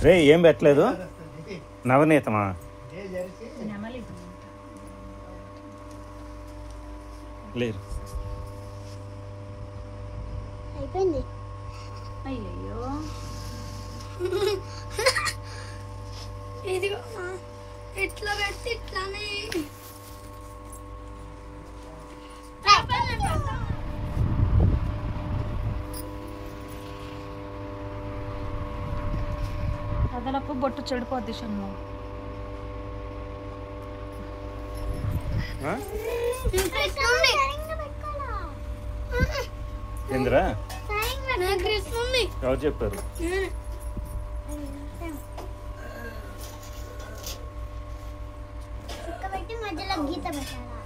రే ఏం పెట్టలేదు, నవనీతమా? లేదు అయిపోయింది. అయ్యయ్యో ఇదిగో ఇట్లా పెట్టి ఇట్లానే కదలకు బొట్టు చెడిపోద్ది షమ్ము. ఏందిరా? కృష్ణుంది ఎవరు చెప్పారు? చుక్క పెట్టి మధ్యలో గీత పెట్టాలా?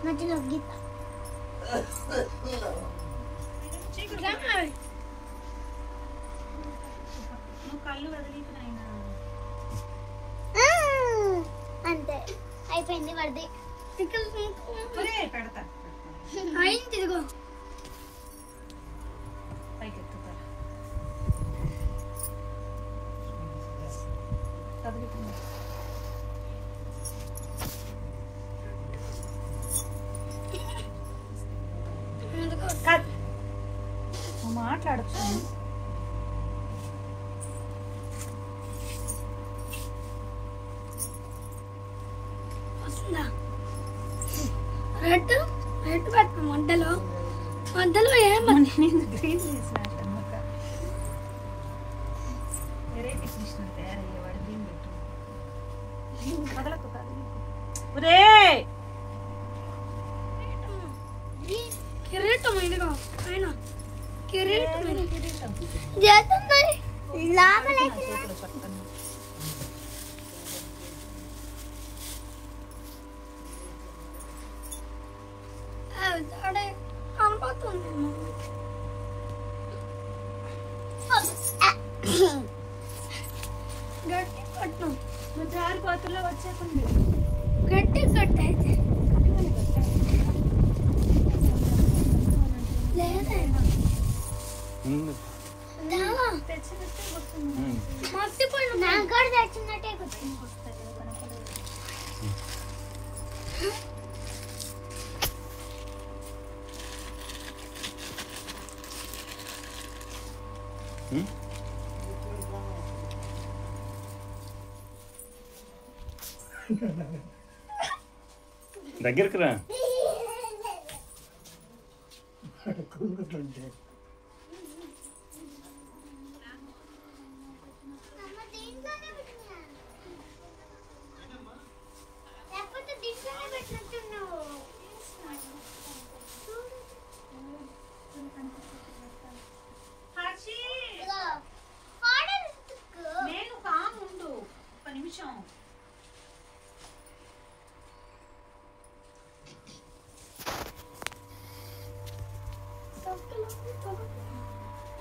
మధ్యలో గీత. నువ్వు కళ్ళు వదిలిపోయినా అంతే అయిపోయింది వరది. పెడతా. అయింది ఇదిగో పైకి ఎత్తుతా. కదిలిపోయింది. నువ్వు మాట్లాడచ్చు. వస్తుందా? రెడ్ రెడ్ పెట్టు మధ్యలో. మధ్యలో ఏం గ్రీన్ చేసిన వెరైటీ కృష్ణ తయారయ్యేవాడు. గ్రీన్ పెట్టు. కదలకు కదలకు. రే కిరీటం ఇదిగో ఆయన కిరీటం కిరీటం చేస్తున్నాయి లోపల చేతులు పట్టుకొని. అడే కనపడుతుంది. గట్టి కట్టు. నువ్వు జారిపోతుల్లో వచ్చేకుంది. గట్టి కట్టు అయితే లేదా తెచ్చినట్టే మర్చిపోయిన నాకు కూడా తెచ్చినట్టే గుర్తుంది. దగ్గరికి రా.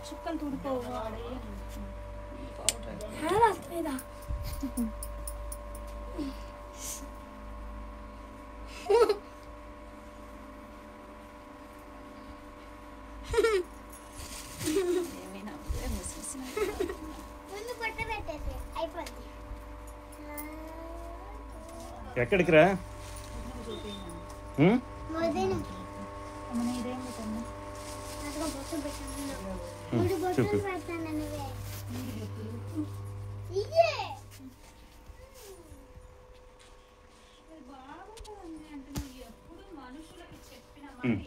చుక్కలు తుడుకోవు ఎక్కడికి రా? చూపి.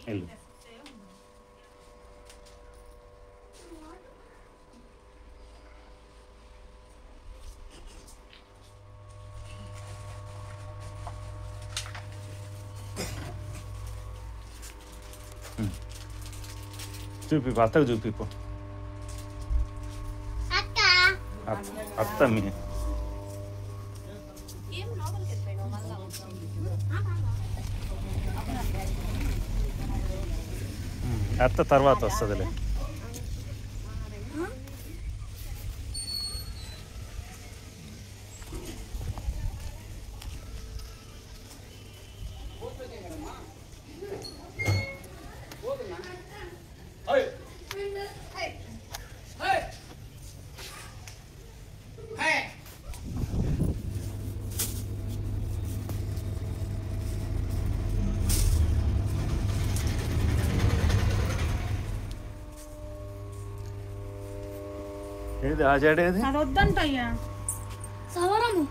వెళ్ళు. చూపి, అత్తకు చూపిపో. అత్త మీ అత్త తర్వాత వస్తుందిలే. ఏది ఆ జడేది? అది వద్దంటయ్యా. సౌరము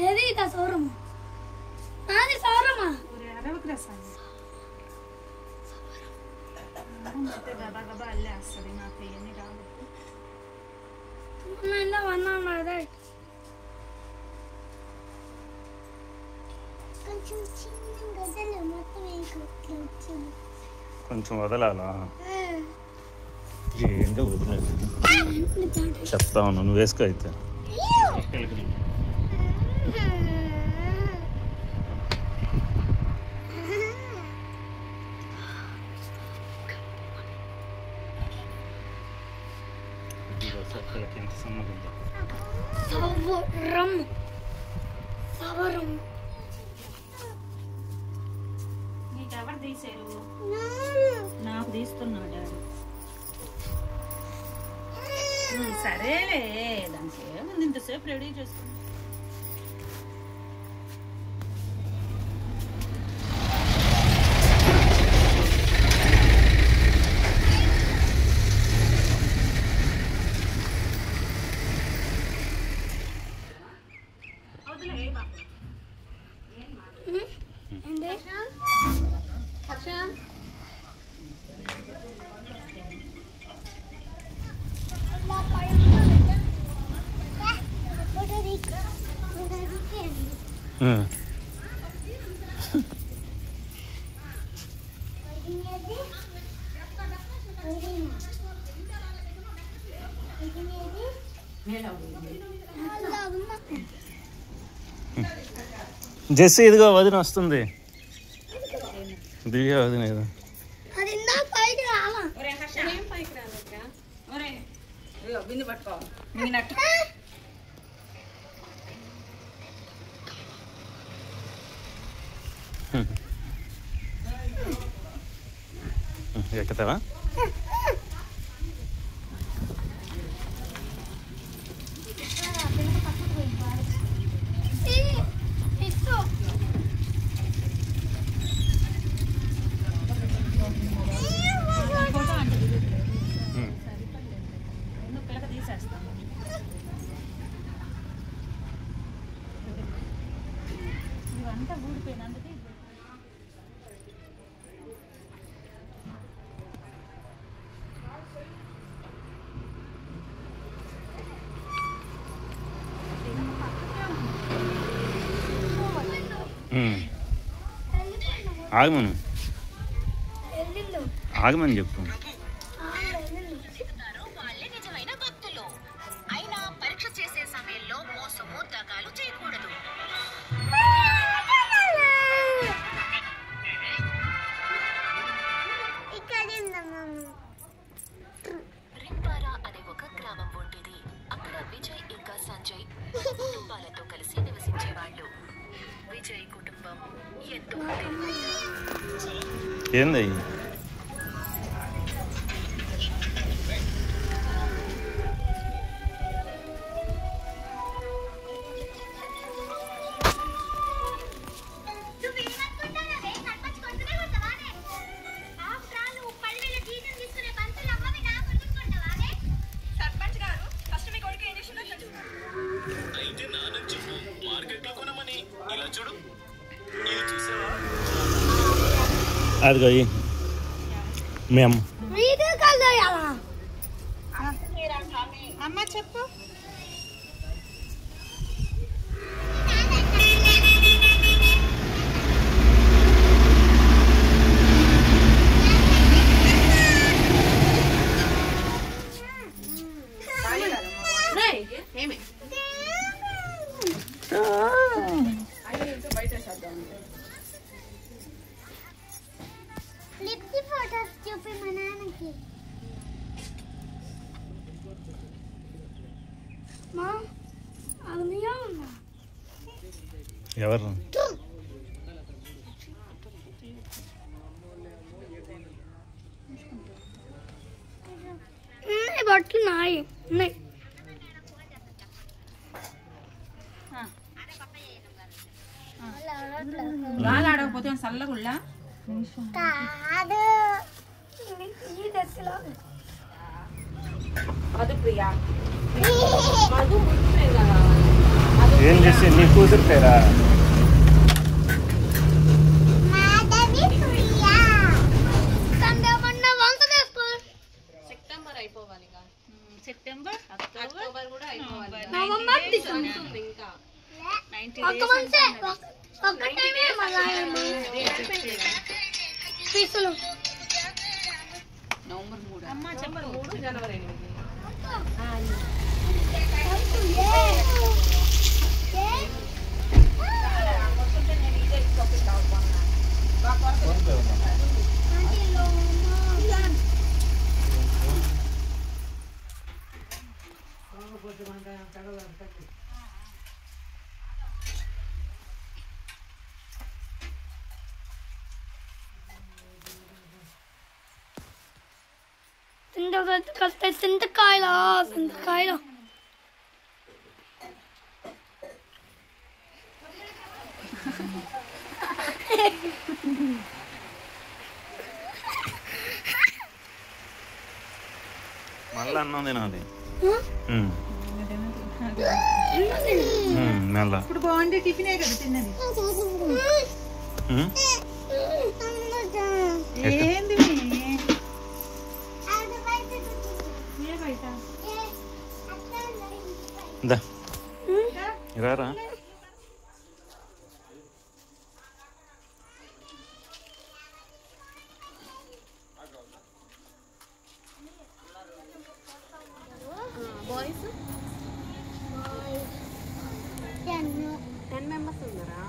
ఏది? ఇక సౌరము నాది సౌరమా? గబా అల్లేస్తుంది నాకు ఇవన్నీ రాదు. కొంచెం వదలాలా? ఏంటో వదిలేదు. చెప్తా ఉన్నా, నువ్వు వేసుకో అయితే. ఎంత సమ్మగుందో. నీకెవరు తీసారు? నాకు తీస్తున్నాడు డాడీ. సరేలే, దానికి ఏముంది, ఇంతసేపు రెడీ చేసుకున్నా. జెస్సీ ఇదిగో వదిన వస్తుంది. దివ్య వదిన ఏదో బిందు పట్టుకో. ఎక్కుతావా? ఇవంతా ఊడిపోయినందుకు ఆగమను, ఆగమని చెప్పు. వాళ్ళే నిజమైన భక్తులు. అయినా పరీక్ష చేసే సమయంలో మోసము దగాలు చేయకూడదు. ఇక్కడ కుటుంబాలతో కలిసి నివసించేవాళ్ళు. విజయ్ కుటుంబం ఎంతో ఏంది అదిగో మేము అమ్మ చెప్పు. ఏమి ఫోటోస్ చూపి మా నాన్నకి. ఎవరు బట్టలు నాయి ఉన్నాయి. గాలి ఆడకపోతే చల్లగుళ్ళ కాదు మధు ప్రియా ఏం చేసి నీ కూతురు పేరా? సెప్టెంబర్ అయిపోవాలి. సెప్టెంబర్ అక్టోబర్ కూడా అయిపోవాలి. ఇంకా నవంబర్ 3 జనవరి 8. చింతకాయలు మళ్ళీ అన్నం తినాలి మళ్ళా. ఇప్పుడు బాగుండే టిఫినే కదా తిన్నది. ఏంది రారా బాయ్స్ 10 మెంబర్స్ ఉన్నారా?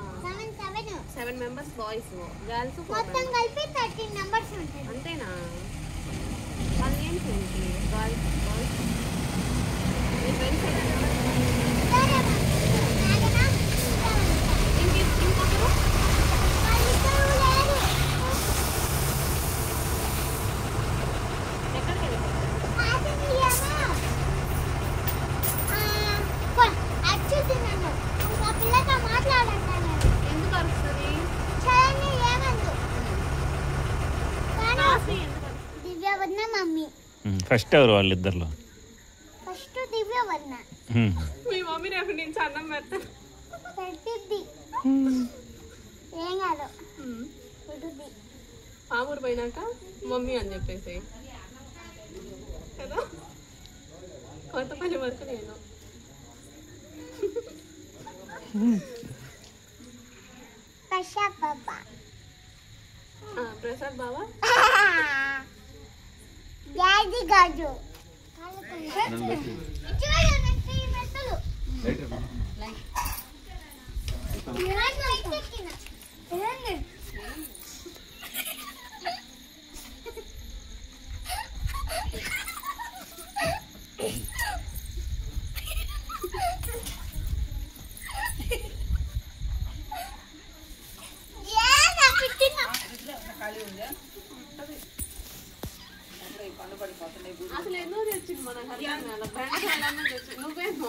7 మెంబర్స్ బాయ్స్, గర్ల్స్ మొత్తం కలిపి 13 మెంబర్స్ ఉంటాయి. అంతేనా? వాళ్ళ నేమ్స్ ఏంటి? గర్ల్స్ బాయ్స్ మీ ఫ్రెండ్స్ ఇంకొకరు ఎక్కడికి వెళ్ళారు? ఎందుకు అరుస్తుంది? దివ్యవర్ణ మమ్మీ. ఫస్ట్ ఎవరు వాళ్ళిద్దరిలో? ఫస్ట్ దివ్యవర్ణ మీ మమ్మీ రేపు నుంచి అన్నం పెడతాను. పెట్టిద్ది ఏం కాదు పెట్టిద్ది. పామూరు పోయినాక మమ్మీ అని చెప్పేసి కదా, కొత్త పని వరకు నేను ప్రసాద్ బాబా. ప్రసాద్ బాబా డాడీ గాజు అసలు ఎన్నో తెచ్చింది మన నువ్వేమో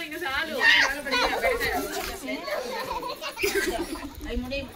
ఇంకా చాలు ఏంటది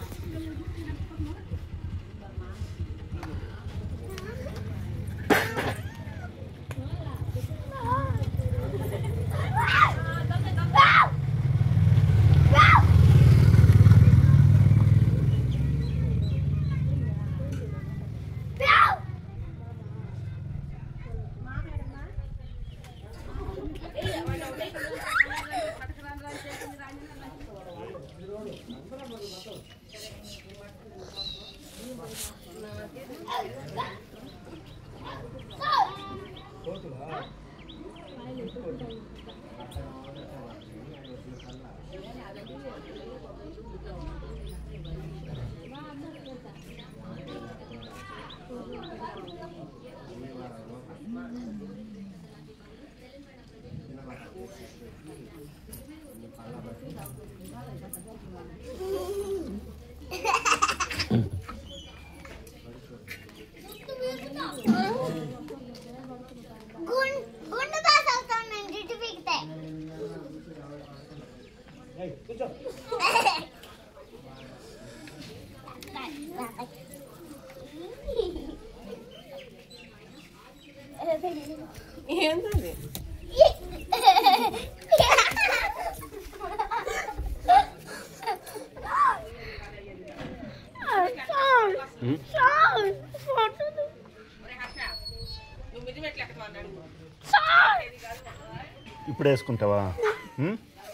ఇప్పుడు వేసుకుంటావా?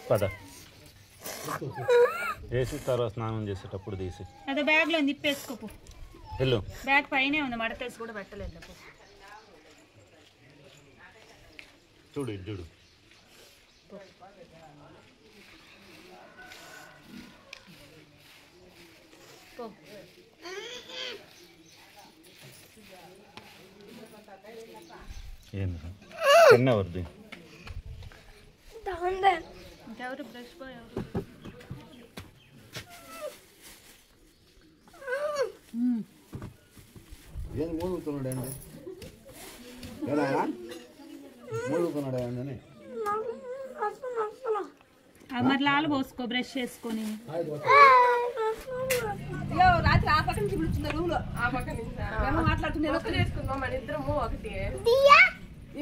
పద వేసి తర్వాత స్నానం చేసేటప్పుడు తీసి అదే బ్యాగ్లో నిప్పేసుకోపు. వెళ్ళు. బ్యాగ్ పైనే ఉంది, మడతేసి కూడా పెట్టలేదు. చూడు ఇది చూడు. ఏంది తిన్నవర్ది? ఎవరు బ్రష్ బాయ్ ఎవరు? ఏం మూలుగుతున్నాడు అండి? మూలుగుతున్నాడు అని మరి లాలు పోసుకో బ్రష్ చేసుకొని. రాత్రి ఆ పక్క నుంచి పిలుచున్న రూమ్ లో ఆ పక్క నుంచి మాట్లాడుతున్నా చేసుకుందాం మన ఇద్దరము ఒకటి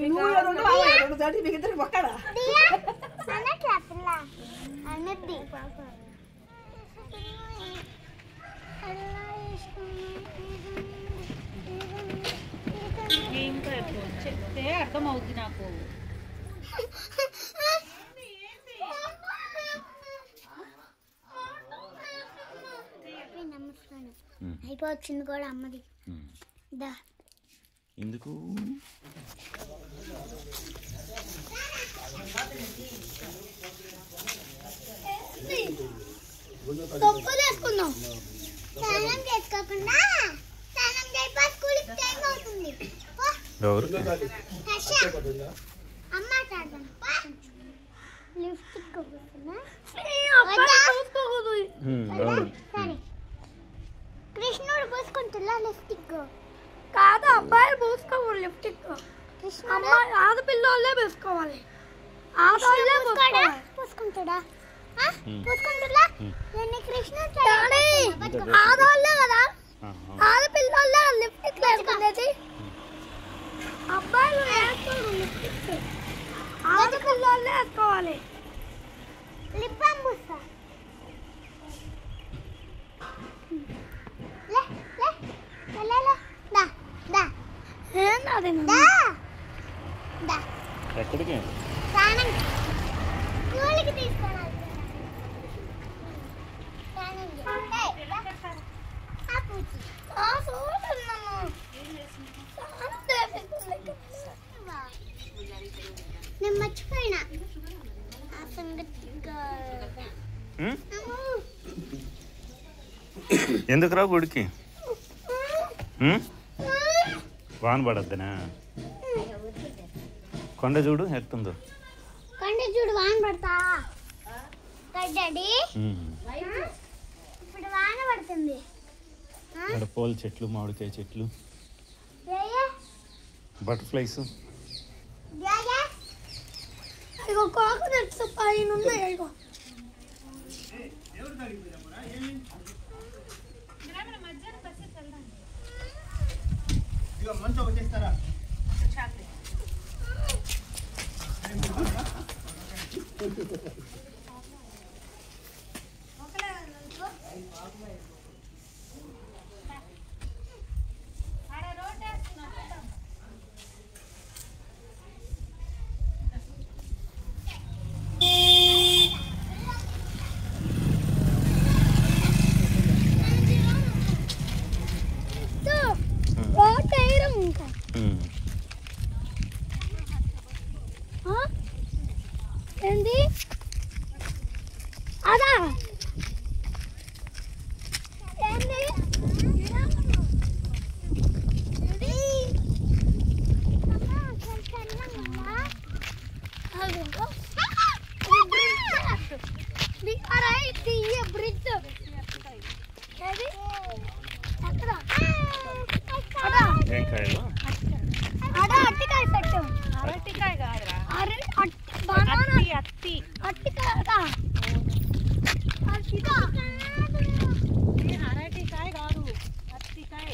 రెండు చోటి మీకు ఇద్దరు పక్కడా ఇంకా చెప్తే అర్థమవుద్ది నాకు. అయిపోవచ్చింది కూడా అమ్మది. ఎందుకు చేసుకుందాం. స్నానం చేసుకోకుండా స్నానం చేయిపో, స్కూల్కి టైం అవుతుంది. అమ్మ లిప్స్టిక్ సరే కృష్ణుడు పూసుకుంటున్నా లిప్స్టిక్ కాదు, అబ్బాయిలు పూసుకోవాలి లిప్స్టిక్. అమ్మాయి ఆడపిల్లలే పూసుకోవాలి. ఆడవాళ్ళే పూసుకుంటాడా? పూసుకుంటున్నా కృష్ణుడు ఆడవాళ్ళే కదా, ఆడపిల్లలే లిప్స్టిక్ వేసుకునేది. అబ్బాయిలు వేసుకోడు లిప్స్టిక్, ఆడపిల్లలే వేసుకోవాలి. లిప్ బామ్ పూస్తా. ఎక్కడికి? స్కూల్కి తీసుకోవాలి. నేను మర్చిపోయినా ఆ సంగతి. ఎందుకురా గుడికి? వాన పడద్దనా? కొండ చూడు ఎట్టుందో. కొండ చూడు వాన పడతా. డాడీ ఇప్పుడు వాన పడుతుంది. అక్కడ పూల చెట్లు, మామిడికాయ చెట్లు, బటర్ఫ్లైస్. ఇగో కోకోనట్స్ పైన ఉన్నాయి. ఇగో మంచి ఒకటి ఇస్తారా? ఏంది అదా ఏంది బ్రిడ్జ్ ఏం కాయలు? అట్టికాయ పెట్టు. అరటికాయ కాదురా, అత్తి అట్టికాయ అరటికాయ కాదు, అత్తికాయ.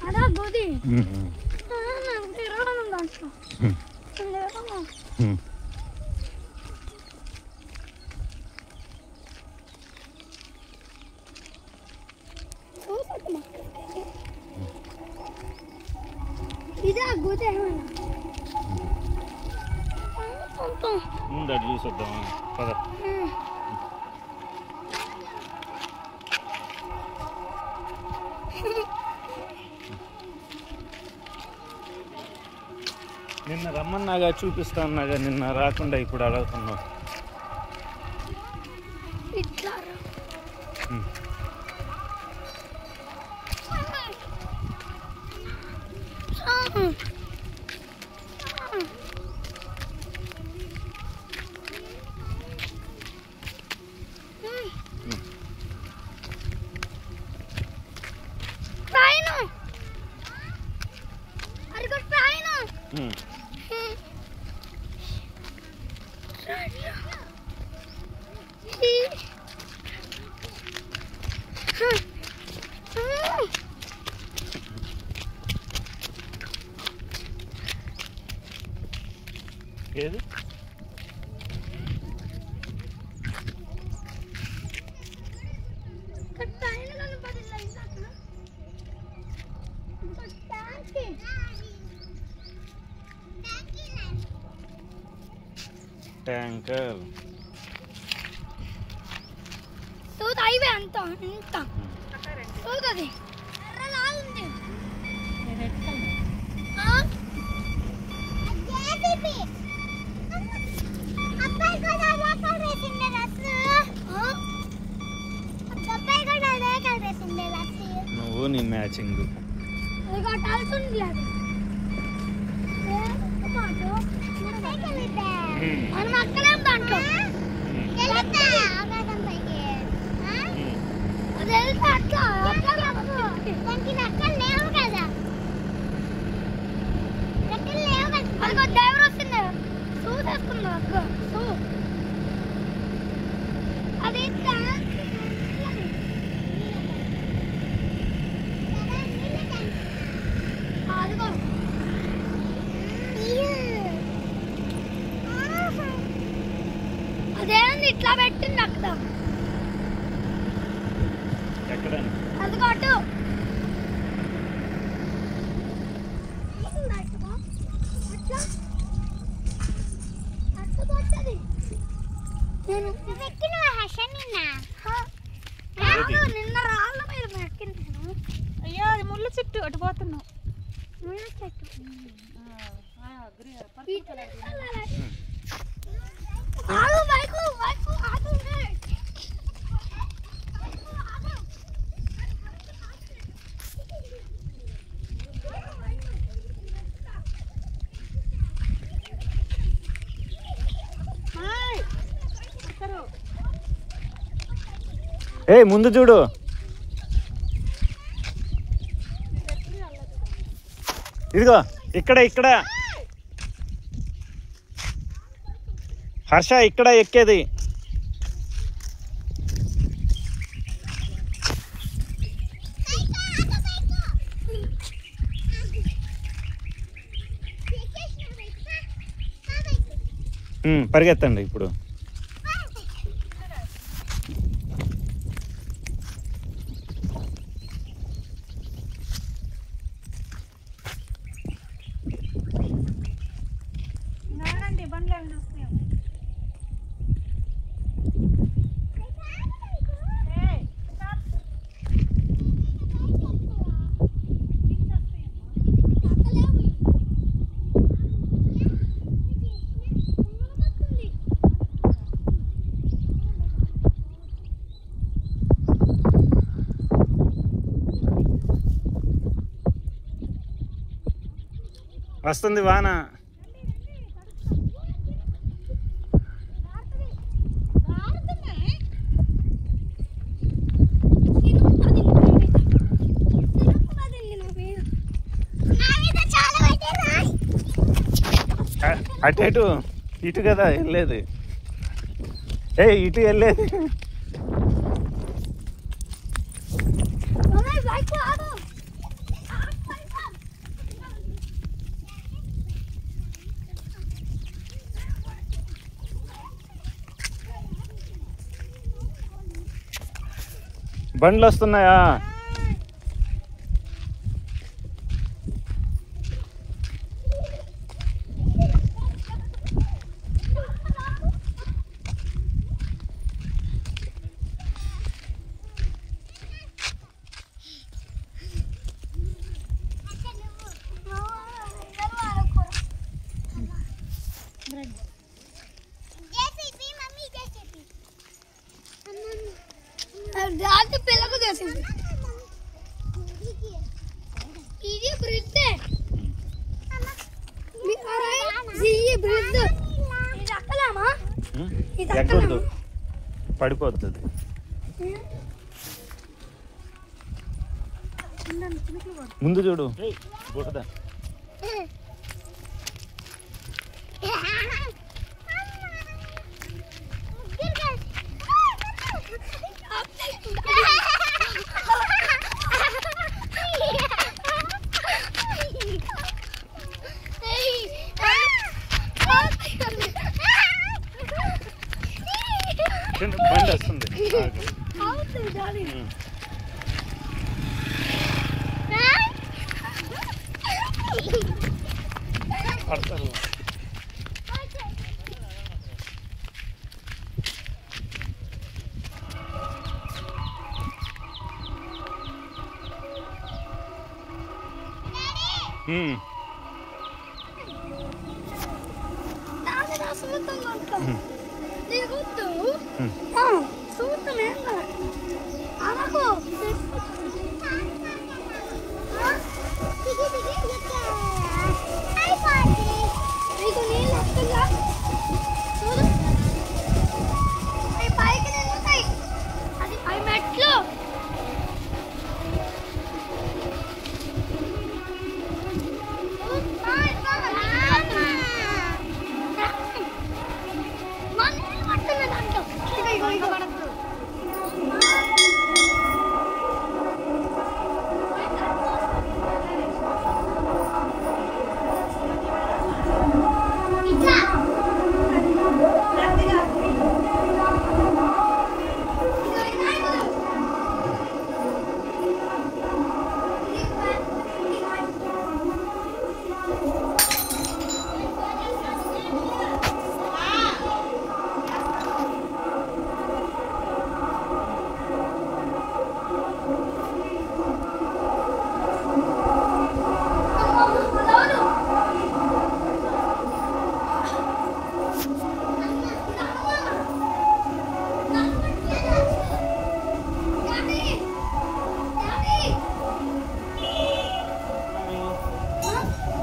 అదా గోది తిరగడం దాంట్లో ఇదా గోది ఏమన్నా ముందు అటు చూసొద్దామా? పద. నిన్న రమ్మన్నాగా చూపిస్తా ఉన్నాగా, నిన్న రాకుండా ఇప్పుడు అడుగుతున్నావు. ఇట్లా ఏది? ట్యాంకర్. చూడు అయివే అంత ఇంత చూడది ఉంది. నువ్వు నీ మ్యాచింగ్. మనం అక్కలేం దాంట్లో అది వెళ్తే అట్లా అదిగో డ్రైవర్ వస్తుంది, చూసేసుకుందా అక్క చూ. అది అదిగో అదేంది ఇట్లా పెట్టింది అక్కడ. ఎక్కడ? అదిగో అటు నిన్న రాళ్ళ మీద ఎక్కింది. అయ్యో అది ముళ్ళ చెట్టు, అటు పోతున్నావు. ఏ ముందు చూడు. ఇదిగో ఇక్కడ హర్ష ఇక్కడ ఎక్కేది. పరిగెత్తండి ఇప్పుడు. వస్తుంది వాన. అటు ఇటు కదా వెళ్ళేది. ఇటు వెళ్ళేది. బండ్లు వస్తున్నాయా? పిల్లకు చేసింది ఇది బ్రిడ్జ్. బ్రిడ్జ్ ఇది అక్కలేమా? ఎక్కదు, పడిపోతుంది. ముందు చూడు. బుడద బండి వస్తుంది. పడతారు.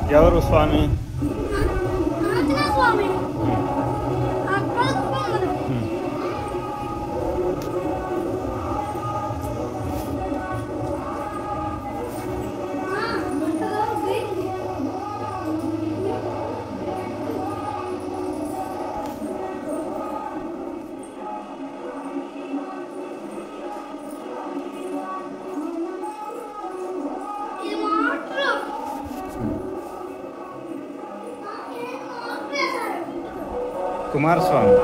ఎవరు స్వామి? ఆంజనేయ స్వామి. అక్కడ స్వామి. కుమారస్వామి.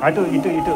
అటు ఇటు ఇటు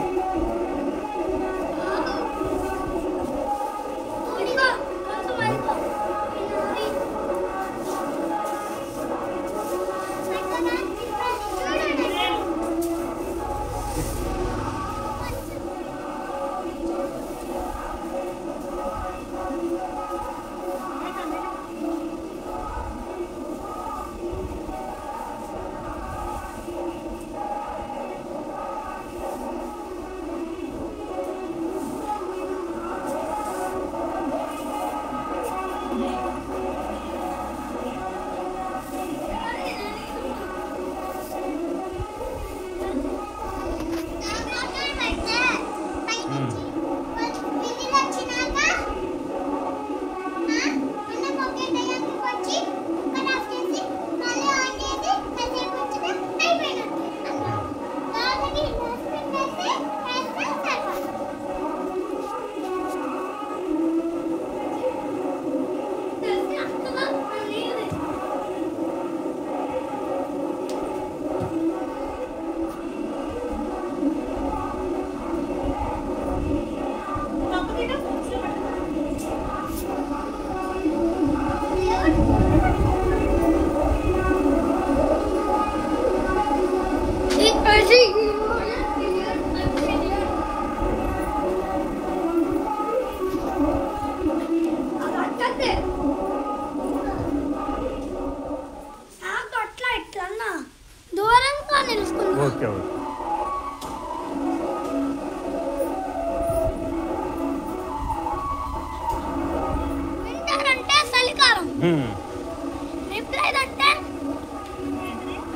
రిప్లైడ్ అంటే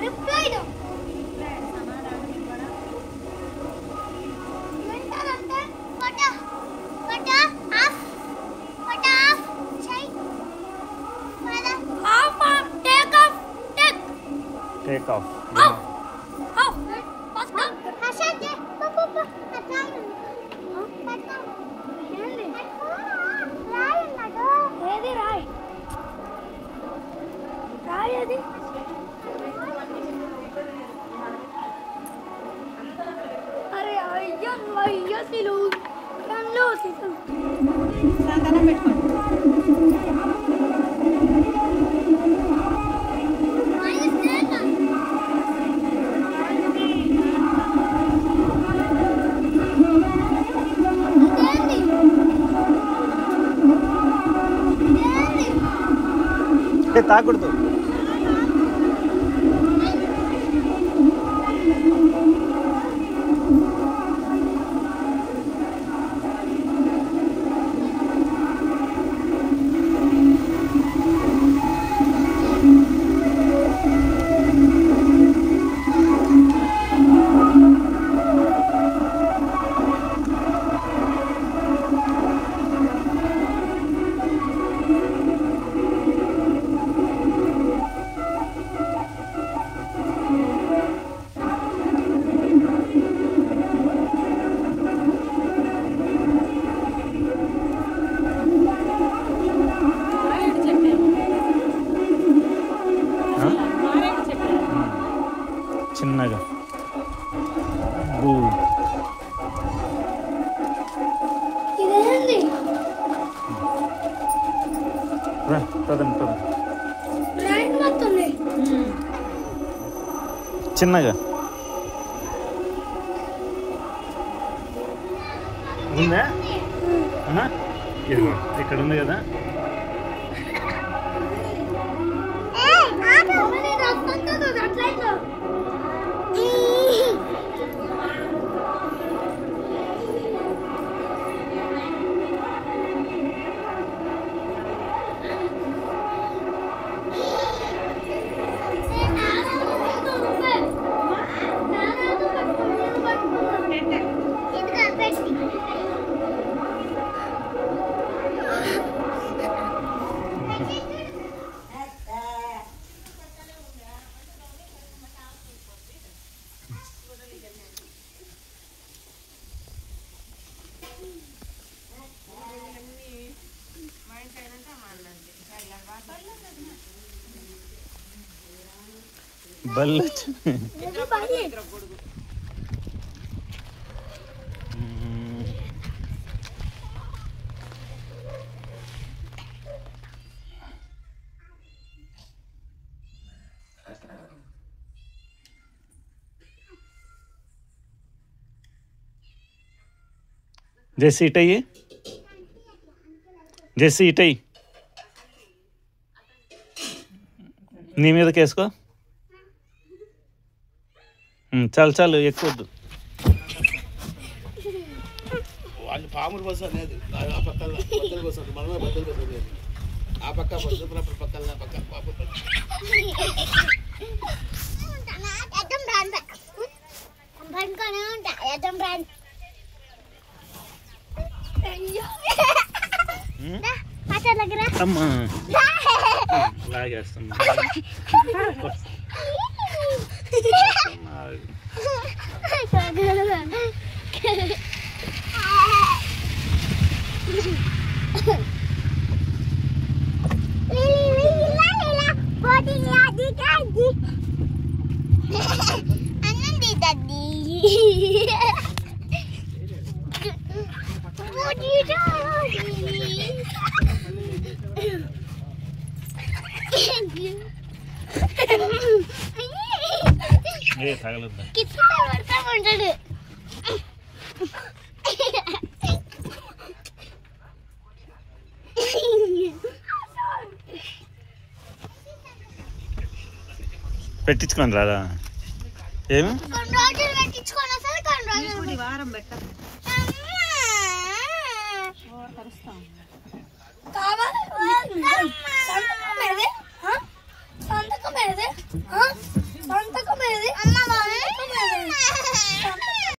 రిప్లైడ్ ఏంటంటే ఫోటో ఫోటో ఆఫ్ చెయ్ off take off take off off first హషే పప హటాయి ఏంది రాయ్ అన్నాడు ఏది రాయ్ రాయ్ అది అరే అయ్యో సిలు కన్ను సిలు సాధారణ పెట్టుకోండి తాకూడదు. చిన్నగా ఇదేంది పదండి రైట్ మొత్తంది చిన్నగా ఉందా? ఇదిగో ఇక్కడ ఉంది కదా. బల్ల జెస్సీ ఇటయ్యి, జెస్సీ ఇటయ్యి, నీ మీదకి వేసుకో. చాలు చాలు, ఎక్కువద్దు. వాళ్ళు పాములు బస్సు అనేది ఆ పక్కన బద్దలు బస్సు, మనమే బద్దలు బస్సు అనేది ఆ పక్క బస్సు పక్కన పక్క అమ్మా లాగేస్తున్నా. తగలద్దా పెట్టించుకోండి రాదా? ఏమి వారం పెట్ట